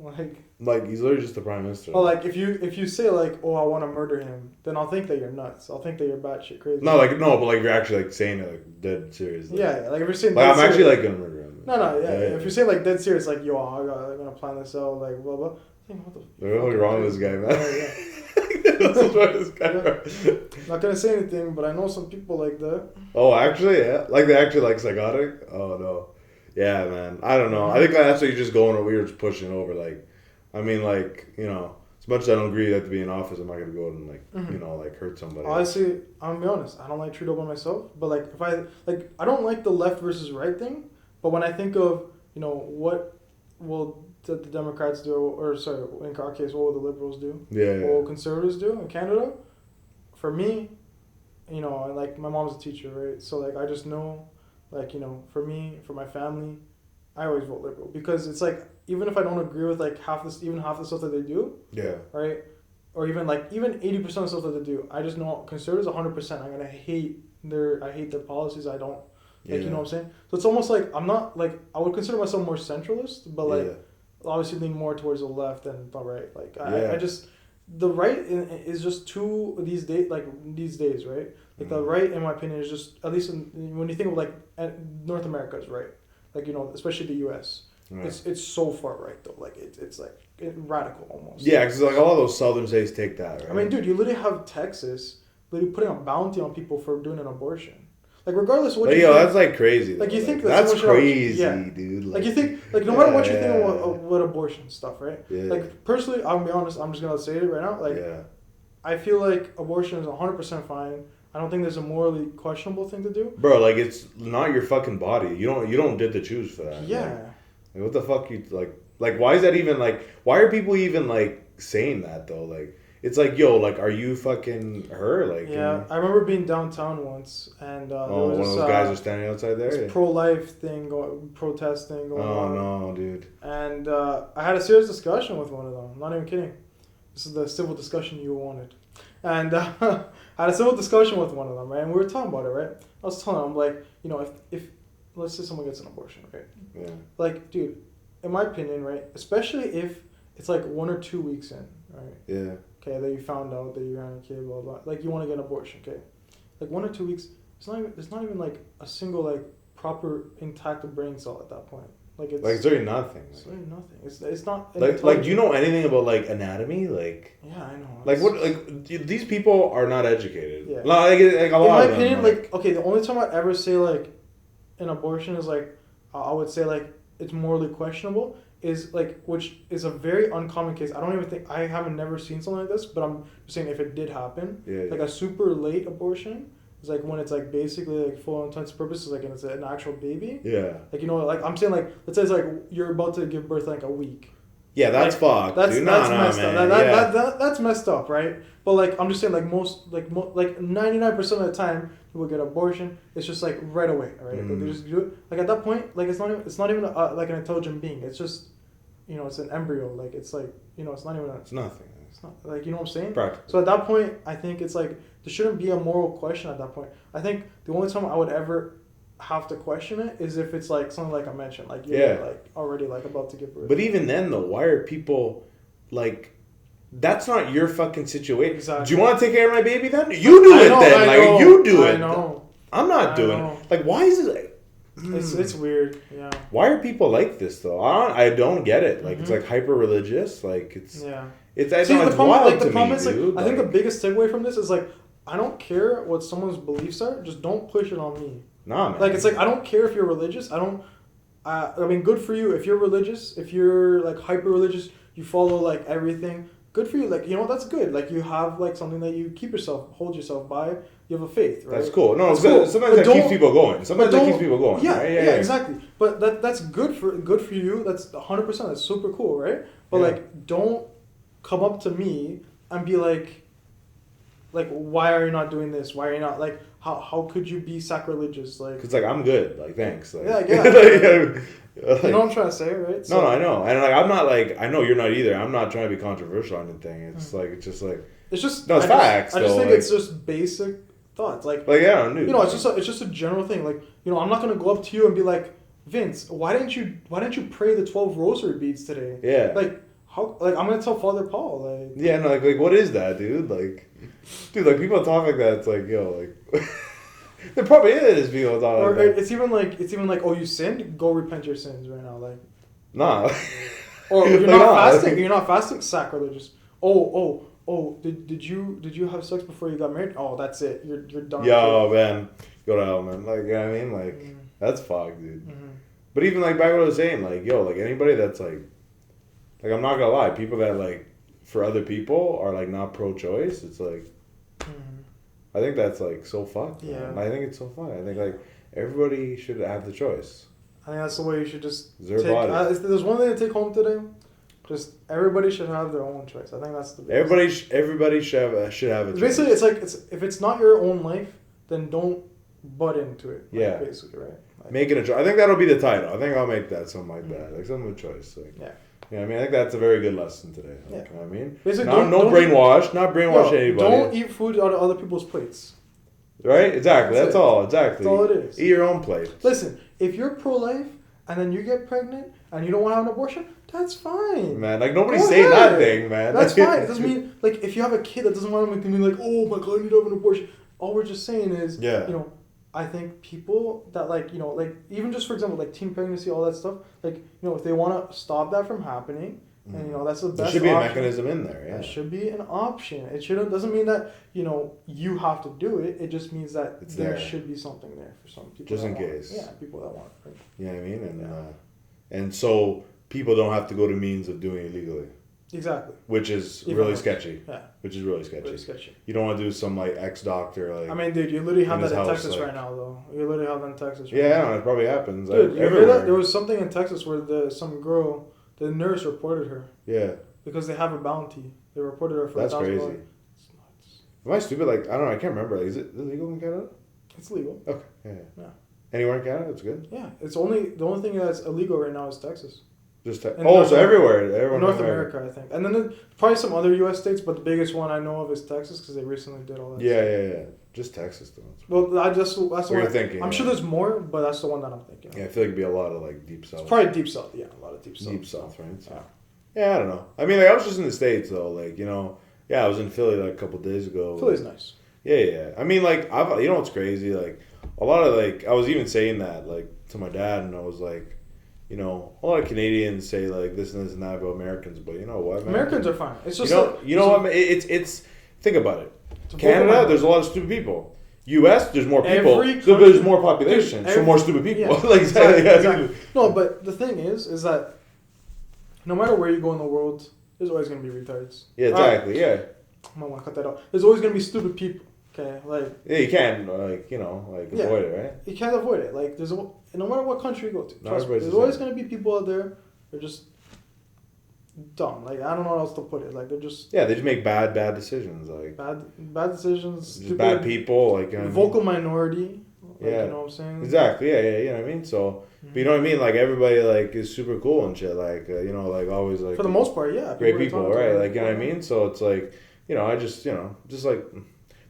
Like he's literally just the prime minister. Oh, like if you say like, oh, I want to murder him, then I'll think that you're nuts. I'll think that you're batshit crazy. No, but like you're actually like saying it like dead serious. Like, yeah, like if you're saying like I'm actually like gonna murder him. No, yeah. If you're saying like dead serious, like yo, I'm gonna plan this out, like blah blah. I think what the. There's nothing wrong with this guy, man. Yeah. What's wrong with this guy? Not gonna say anything, but I know some people like that. Oh, actually, yeah, like they actually like psychotic. Oh no. Yeah, man. I don't know. I think that's what you're just going, or we were just pushing over. Like, I mean, like, you know, as much as I don't agree that to be in office, I'm not going to go out and, like, you know, like, hurt somebody. Honestly, I'm going to be honest. I don't like Trudeau by myself. But, like, I don't like the left versus right thing. But when I think of, you know, what will the Democrats do, or, sorry, in our case, what will the Liberals do? Yeah. What will Conservatives do in Canada? For me, you know, like, my mom's a teacher, right? So, like, I just know... Like, you know, for me, for my family, I always vote Liberal. Because it's like, even if I don't agree with like half the stuff that they do, right? Or even 80% of the stuff that they do, I just know Conservatives 100%. I'm gonna hate their policies. I don't like, you know what I'm saying? So it's almost like I'm not like, I would consider myself more centralist, but like obviously lean more towards the left than the right. Like I just, the right is just too these days, right? Like the right, in my opinion, is just, at least when you think of like North America's right, like, you know, especially the U.S. Yeah. It's so far right though. Like it's like radical almost. Yeah, because like a lot of those southern states take that, right? I mean, dude, you literally have Texas literally putting a bounty on people for doing an abortion. Like regardless of what like, you yo, think, that's like crazy. like you think that's crazy, yeah. dude. Like you think, like no matter what you think about abortion stuff, right? Yeah. Like personally, I'll be honest. I'm just gonna say it right now. Like, I feel like abortion is 100% fine. I don't think there's a morally questionable thing to do. Bro, like it's not your fucking body. You don't get to choose for that. Yeah. Like what the fuck you like? Why is that even like? Why are people even like saying that though? Like it's like, yo, like are you fucking her? Like yeah, I remember being downtown once and there was one of those guys are standing outside there. This pro-life thing protesting going on. Oh no, dude. And I had a serious discussion with one of them. I'm not even kidding. This is the civil discussion you wanted. And I had a civil discussion with one of them, right? And we were talking about it, right? I was telling him, like, you know, if let's say someone gets an abortion, right? Yeah. Like, dude, in my opinion, right? Especially if it's like 1 or 2 weeks in, right? Yeah. Okay, that you found out that you're having a kid, blah, blah. Like, you want to get an abortion, okay? Like, 1 or 2 weeks, it's not even like a single, like, proper intact brain cell at that point. Like it's really nothing. It's really nothing. It's not like do you know anything about like anatomy? Like yeah, I know. Like what? Like these people are not educated. Yeah. Like a lot. In my of them, opinion, like okay, the only time I ever say like an abortion is like I would say like it's morally questionable is like which is a very uncommon case. I don't even think I haven't never seen something like this, but I'm just saying if it did happen, like a super late abortion. It's like when it's like basically like full intents and purposes like and it's an actual baby. Yeah. Like you know like I'm saying like let's say it's like you're about to give birth like a week. Yeah, that's like, fucked. That's messed man. up. That's messed up, right? But like I'm just saying like most like 99% of the time people get abortion. It's just like right away, right? Like, they just do it. Like at that point, like it's not even like an intelligent being. It's just it's an embryo. Like it's like it's not even. It's nothing. It's not like what I'm saying. Practically. So at that point, I think it's like there shouldn't be a moral question at that point. I think the only time I would ever have to question it is if it's like something like I mentioned, like you're like already like about to give birth. But even then, though, why are people like? That's not your fucking situation. Exactly. Do you want to take care of my baby then? You do it then. Like you do it. I know. I'm not doing it. Like why is it? Like, it's weird. Yeah. Why are people like this though? I don't get it. Like it's like hyper religious. Like it's It's the problem, wild the to problem me, is dude. I think the biggest takeaway from this is like I don't care what someone's beliefs are. Just don't push it on me. Nah, man. Like it's like I don't care if you're religious. I mean, good for you if you're religious. If you're like hyper religious, you follow like everything. Good for you. Like that's good. Like you have like something that you hold yourself by. You have a faith, right? That's cool. No, cool. Sometimes that keeps people going. Sometimes that keeps people going. Yeah, right? yeah, exactly. But that's good for you. That's 100%. That's super cool, right? But like, don't come up to me and be like, why are you not doing this? Why are you not like? How could you be sacrilegious? Like, because like I'm good. Like thanks. Like, yeah. You know what I'm trying to say, right? So, no, I know, and like I'm not like I know you're not either. I'm not trying to be controversial or anything. It's like it's just it's facts. I just think it's just basic thoughts. Like yeah, dude. It's just a general thing. Like I'm not gonna go up to you and be like, Vince, why didn't you pray the 12 rosary beads today? Yeah. Like how? Like I'm gonna tell Father Paul. Like yeah, no, like what is that, dude? Like, dude, like people talk like that. It's like like. There probably is people talking or like that. It's even like oh you sinned, go repent your sins right now, like nah. Or you're not fasting, you're not fasting, sacrilegious. Oh did you have sex before you got married? Oh, that's it, you're done. Yo man, go to hell, man. Like you know what I mean, like that's fucked, dude. But even like back what I was saying, like yo, like anybody that's like I'm not gonna lie, people that like for other people are like not pro-choice, it's like I think that's like so fucked. Yeah. Man. I think it's so fucked. I think like everybody should have the choice. I think that's the way you should just take. There's one thing to take home today. Just everybody should have their own choice. I think that's the biggest. Everybody should have a choice. Basically, it's like if it's not your own life, then don't butt into it. Like, yeah. Basically, right. Like, making a choice. I think that'll be the title. I think I'll make that something like that. Like something with choice. Like, yeah. Yeah, I mean, I think that's a very good lesson today. Like, yeah. You know what I mean? Basically, don't brainwash anybody. Don't eat food out of other people's plates. Right? Exactly. That's all. Exactly. That's all it is. Eat your own plate. Listen, if you're pro-life and then you get pregnant and you don't want to have an abortion, that's fine. Man, like nobody's saying that thing, man. That's fine. It doesn't mean like if you have a kid that doesn't want to be like, oh my god, I need to have an abortion. All we're just saying is, I think people that like even just for example like teen pregnancy, all that stuff, like if they want to stop that from happening, and that's the best. There should be option. a mechanism in there. Yeah, there should be an option. It shouldn't doesn't mean that you have to do it. It just means that there should be something there for some people. Just in case. Yeah, people that want it. Right? You know what I mean? And so people don't have to go to means of doing it legally. Exactly. Which is really sketchy. Yeah. Which is really sketchy. Really sketchy. You don't want to do some like ex-doctor like. I mean, dude, you literally have that in house, Texas right now, though. You literally have that in Texas. Right yeah, now. I know, it probably happens. Dude, you heard that? There was something in Texas where some girl, the nurse reported her. Yeah. Because they have a bounty. They reported her for $1,000. That's crazy. It's nuts. Am I stupid? Like I don't know. I can't remember. Like, is it illegal in Canada? It's legal. Okay. Yeah. Anywhere in Canada, it's good. Yeah, the only thing that's illegal right now is Texas. So everywhere. North America, I think, and then probably some other U.S. states, but the biggest one I know of is Texas because they recently did all that. Yeah. Just Texas though. Well, that's the one you're thinking. I'm sure there's more, but that's the one that I'm thinking. Yeah, I feel like it'd be a lot of like deep south. It's probably deep south. Yeah, a lot of deep south. Deep south, right? So. Yeah, I don't know. I mean, like I was just in the States though. Like I was in Philly like a couple days ago. Philly's nice. Yeah. I mean, like what's crazy? Like a lot of like I was even saying that like to my dad, and I was like. A lot of Canadians say like this and that about Americans, but you know what, man? Americans are fine. It's just what? It's think about it. Canada, there's a lot of stupid people. U.S., there's more people, so there's more population, so more stupid people. Yeah, like exactly. No, but the thing is that no matter where you go in the world, there's always gonna be retards. Yeah, exactly. Yeah. I might want to cut that out. There's always gonna be stupid people. Okay, like yeah, you can't avoid it, right? You can't avoid it. Like no matter what country you go to, there's always gonna be people out there. They're just dumb. Like I don't know how else to put it. Like they're just they just make bad decisions. Like bad decisions. Just stupid, bad people. Like vocal minority. Like, yeah, you know what I'm saying? Exactly. Yeah. You know what I mean? So, but you know what I mean? Like everybody like is super cool and shit. Like like always like for the most part, yeah. Great people, right? Like you know what I mean? So it's like I just just like.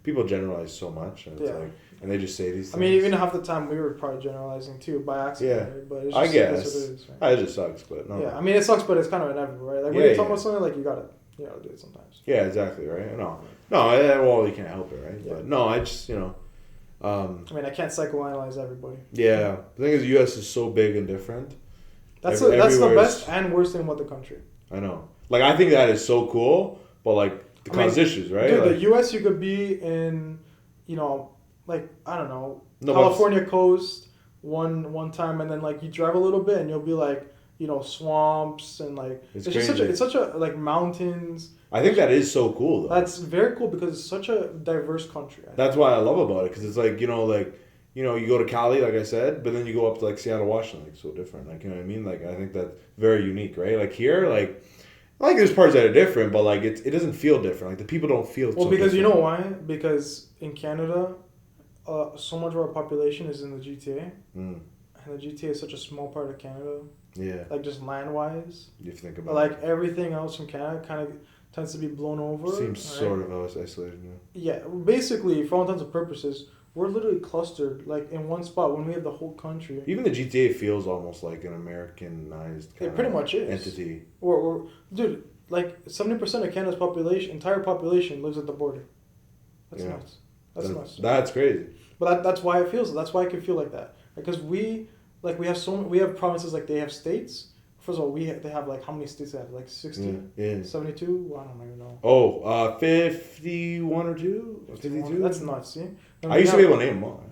People generalize so much, and it's like, and they just say these things. I mean, even half the time we were probably generalizing too by accident. Yeah, but it's just, I guess what it is, right? It just sucks, but no. Yeah, I mean it sucks, but it's kind of inevitable, right? Like when you're talking about something, like you gotta do it sometimes. Yeah, exactly, right? Well, you can't help it, right? Yeah. But no, I just I mean, I can't psychoanalyze everybody. Yeah, the thing is, the U.S. is so big and different. That's the best and worst thing about the country. I know. Like I think that is so cool, but like. Cause issues, right? Dude, the U.S. you could be in, like I don't know, California coast one time, and then like you drive a little bit, and you'll be like, swamps and like it's such a like mountains. I think that is so cool though. That's very cool because it's such a diverse country. That's what I love about it because it's like you go to Cali, like I said, but then you go up to like Seattle, Washington, like so different. Like you know what I mean? Like I think that's very unique, right? Like here, like there's parts that are different, but like it doesn't feel different. Like the people don't feel. Well, because you know why? Because in Canada, so much of our population is in the GTA, and the GTA is such a small part of Canada. Yeah. Like just land wise. You think about. Like everything else from Canada kind of tends to be blown over. Seems sort of isolated. Yeah. Basically, for all intents and purposes, we're literally clustered like in one spot when we have the whole country. Even the GTA feels almost like an Americanized kind it pretty much is entity. Dude, like 70% of Canada's entire population lives at the border. That's nuts. That's nuts. That's crazy. But that's why it feels. That's why it can feel like that. Because we have provinces like they have states. First of all, they have like how many states they have? Like 60? Yeah. 72? Well, I don't even know. Oh, 51 or 2? 52? That's nuts, see? I used to be able to name them all.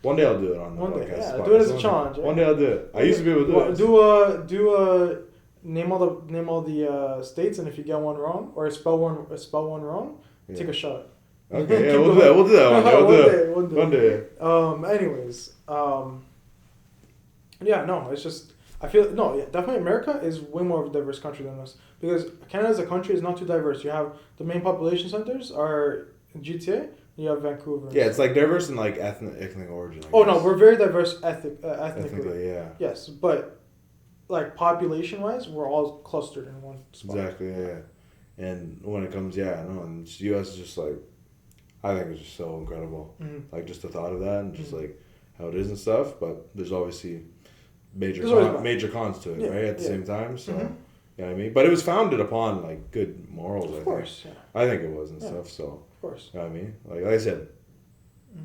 One day I'll do it on the podcast. Yeah, do it as a challenge. One day I'll do it. I used to be able to do it. Name all the states, and if you get one wrong or spell one wrong, take a shot. Okay, yeah, we'll do that. We'll do that one day. One day. Anyways, yeah, no, it's just definitely America is way more of a diverse country than us because Canada as a country is not too diverse. You have the main population centers are GTA. You have Vancouver. Yeah, it's like diverse in like ethnic origin. No, we're very diverse ethnically. Yeah. Yes, but like population-wise, we're all clustered in one spot. Exactly. Yeah. And when it comes, and the U.S. is just like, I think it's just so incredible. Mm-hmm. Like just the thought of that and just like how it is and stuff. But there's obviously major cons to it, right? At the same time, so. You know what I mean? But it was founded upon like good morals. Of course, I think it was and stuff. So. Of course. You know what I mean? Like I said,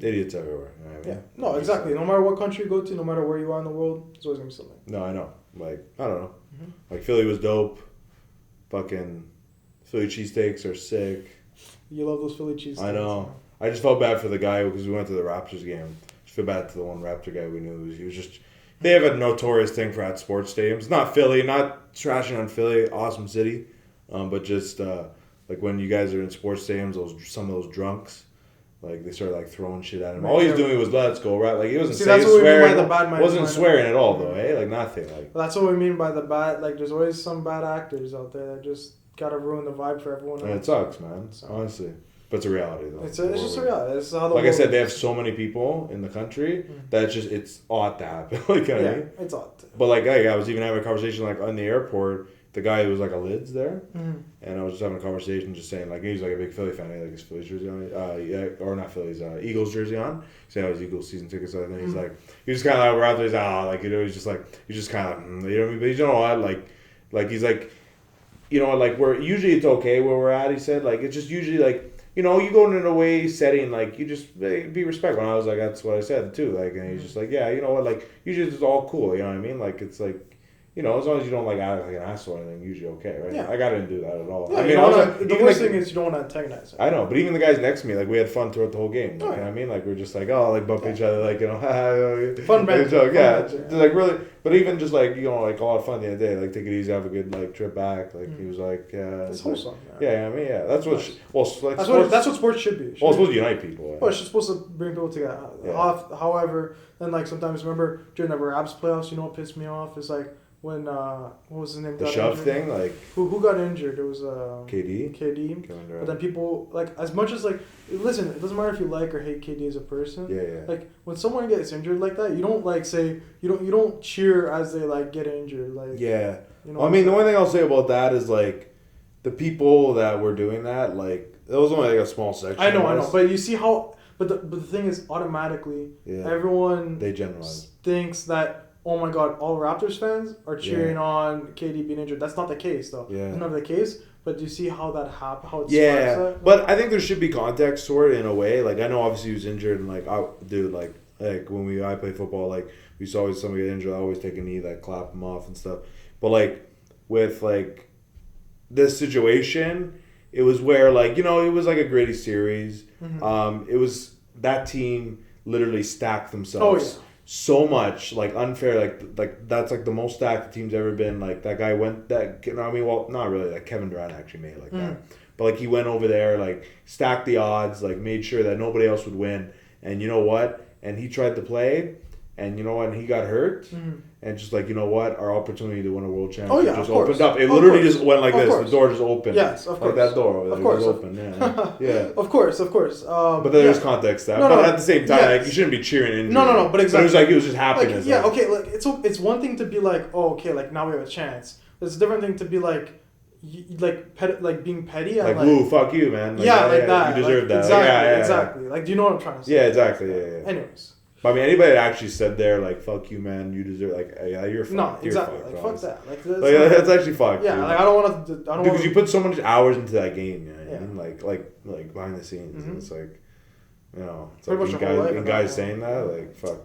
idiots everywhere. You know what I mean? Yeah. No, exactly. No matter what country you go to, no matter where you are in the world, there's always gonna be something. No, I know. Like, I don't know. Like, Philly was dope. Fucking Philly cheesesteaks are sick. You love those Philly cheesesteaks. I know. I just felt bad for the guy because we went to the Raptors game. Just feel bad to the one Raptor guy we knew. He was just... They have a notorious thing for at sports stadiums. Not Philly, not trashing on Philly, awesome city. But just, like, when you guys are in sports stadiums, some of those drunks... Like, they started, like, throwing shit at him. All he was doing was, let's go, right? Like, he wasn't saying swearing. Wasn't swearing at all, though, eh? Like, nothing. Like, well, that's what we mean by the bad... Like, there's always some bad actors out there that just gotta ruin the vibe for everyone else. And it sucks, man. So. Honestly. But it's a reality, though. It's just a reality. It's how the like I said, they have so many people in the country that it's odd to happen. Like, I mean? It's odd. But, like, I was even having a conversation, like, on the airport... The guy who was like a lids there, and I was just having a conversation, just saying like he's like a big Philly fan, he had like his Phillies jersey on, or not Phillies, Eagles jersey on. Saying his Eagles season tickets, and then he's like, he was kind of like rather he's like he's just kind of you know what I mean, but you know what, like he's like, you know, like we're usually it's okay where we're at. He said like it's just usually like you know you go in an away setting like you just be respectful. And I was like that's what I said too. Like and he's just like yeah you know what like usually it's all cool. You know what I mean like it's like. You know, as long as you don't like act like an asshole or anything, usually okay, right? Yeah. Like, I didn't do that at all. Yeah, I mean, the worst thing is you don't want to antagonize them. I know, but even the guys next to me, like we had fun throughout the whole game. Like, you know what I mean? Like we're just like, oh, like bump each other, like you know, fun banter, joke, yeah. Banter. Like really, but even just like you know, like a lot of fun the other day. Like take it easy, have a good like trip back. Like he was like, it's wholesome. Like, yeah, I mean, yeah, that's what. That's what sports should be. Well, it's supposed to unite people. Yeah. Well, it's supposed to bring people together. Yeah. However, then like sometimes remember during the Rabs playoffs, you know what pissed me off is like. When what was his name? The shove thing, like who got injured? It was KD. But then people like as much as like listen, it doesn't matter if you like or hate KD as a person. Yeah. Like when someone gets injured like that, you don't like say you don't cheer as they like get injured. Like yeah. You know I mean, the only thing I'll say about that is like the people that were doing that, like it was only like a small section. I know, but you see how. But the thing is, automatically, everyone they generalize thinks that. Oh my God! All Raptors fans are cheering on KD being injured. That's not the case, though. Yeah, it's not the case. But do you see how that happened? How it that? But I think there should be context to it in a way. Like I know, obviously, he was injured, and like, like when I play football, like we saw somebody get injured, I always take a knee, like clap him off and stuff. But like with like this situation, it was where like you know it was like a gritty series. Mm-hmm. It was that team literally stacked themselves. Oh, yeah. So much like unfair like that's like the most stacked the team's ever been. Like that guy went that I mean well not really like Kevin Durant actually made it like that, but like he went over there like stacked the odds, like made sure that nobody else would win. And you know what, and he tried to play and you know what, and he got hurt and just like you know what, our opportunity to win a world championship just opened up. It literally just went like this. The door just opened. Yes, of course. Like that door over there. Of course. It was open. Yeah. Of course. But there's context to that. But at the same time, like you shouldn't be cheering in. No. But exactly. But it was like it was just happiness. Like, okay. Like it's one thing to be like, oh, okay, like now we have a chance. It's a different thing to be like, being petty and like, ooh, fuck you, man. Like, that. You deserve that. Exactly. Like, do you know what I'm trying to say? Yeah, exactly. Yeah. Anyways. I mean, anybody that actually said there, like, fuck you, man, you deserve, like, you're fucked. No, exactly. Fucked, like, fuck that. Like, that's actually fucked. Yeah, dude. like, I don't want to. Because you put so much hours into that game, yeah. And like behind the scenes. And it's like, you know, it's like guys saying that, like, fuck.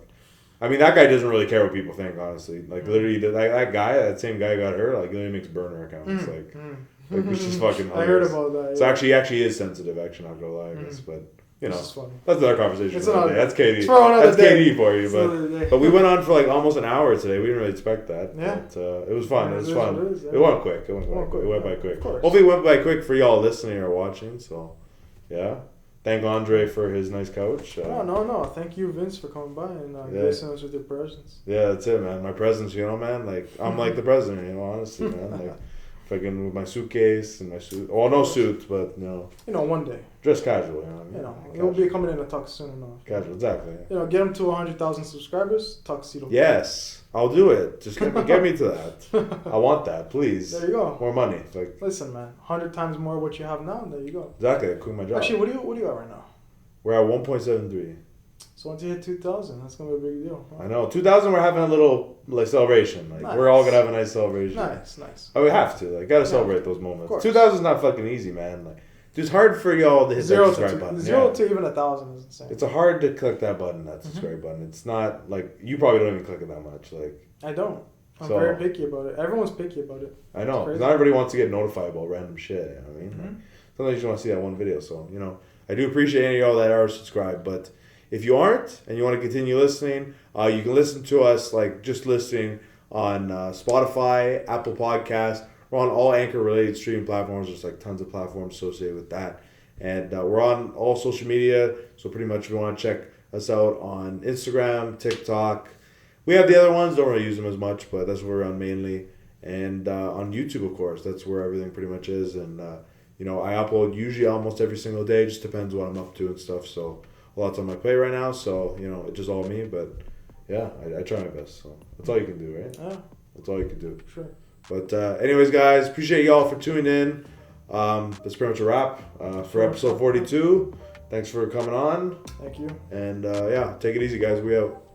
I mean, that guy doesn't really care what people think, honestly. Like, literally, that same guy got hurt, like, literally makes burner accounts. Like, which is fucking hilarious. I heard about that. Yeah. So actually, he actually is sensitive, actually, not gonna lie, I guess, but. You know, that's another conversation. That's KD. That's KD for you. But we went on for like almost an hour today. We didn't really expect that. Yeah. But, it was fun. It was fun. It went quick. It went by quick. Hopefully it went by quick for y'all listening or watching. So, yeah. Thank Andre for his nice couch. No. Thank you, Vince, for coming by and gracing us with your presence. Yeah, that's it, man. My presence, you know, man. Like, I'm like the president, you know, honestly, man. Like, fucking with my suitcase and my suit. Well, no suit, but, you know. You know, one day. Dress casual, you know what I mean? You know, you'll be coming in a tux soon enough. Casual, exactly. You know, get him to 100,000 subscribers, tuxedo. Yes, I'll do it. Just get me to that. I want that, please. There you go. More money. Like, listen, man, 100 times more what you have now, and there you go. Exactly, I quit my job. Actually, what do you got right now? We're at 1.73. So once you hit 2,000, that's gonna be a big deal. Huh? I know. 2,000, we're having a little like celebration. Like nice. We're all gonna have a nice celebration. Nice. Oh, we have to. Like, gotta celebrate those moments. 2,000 is not fucking easy, man. Like, Dude, it's hard for y'all to hit that subscribe to button. Zero to even 1,000 is insane. It's hard to click that button, that subscribe button. It's not like you probably don't even click it that much. Like I don't. I'm very picky about it. Everyone's picky about it. I know. Not everybody wants to get notified about random shit. You know what I mean? Like, sometimes you just want to see that one video. So I do appreciate any of y'all that are subscribed. But if you aren't and you want to continue listening, you can listen to us like just listening on Spotify, Apple Podcasts. We're on all Anchor-related streaming platforms. There's like tons of platforms associated with that. And we're on all social media. So pretty much if you want to check us out on Instagram, TikTok. We have the other ones. Don't really use them as much, but that's where we're on mainly. And on YouTube, of course. That's where everything pretty much is. And, I upload usually almost every single day. It just depends what I'm up to and stuff. So a lot's on my plate right now. So, it's just all me. But, yeah, I try my best. So that's all you can do, right? Yeah. That's all you can do. Sure. But anyways, guys, appreciate y'all for tuning in. That's pretty much a wrap for episode 42. Thanks for coming on. Thank you. And take it easy, guys. We out.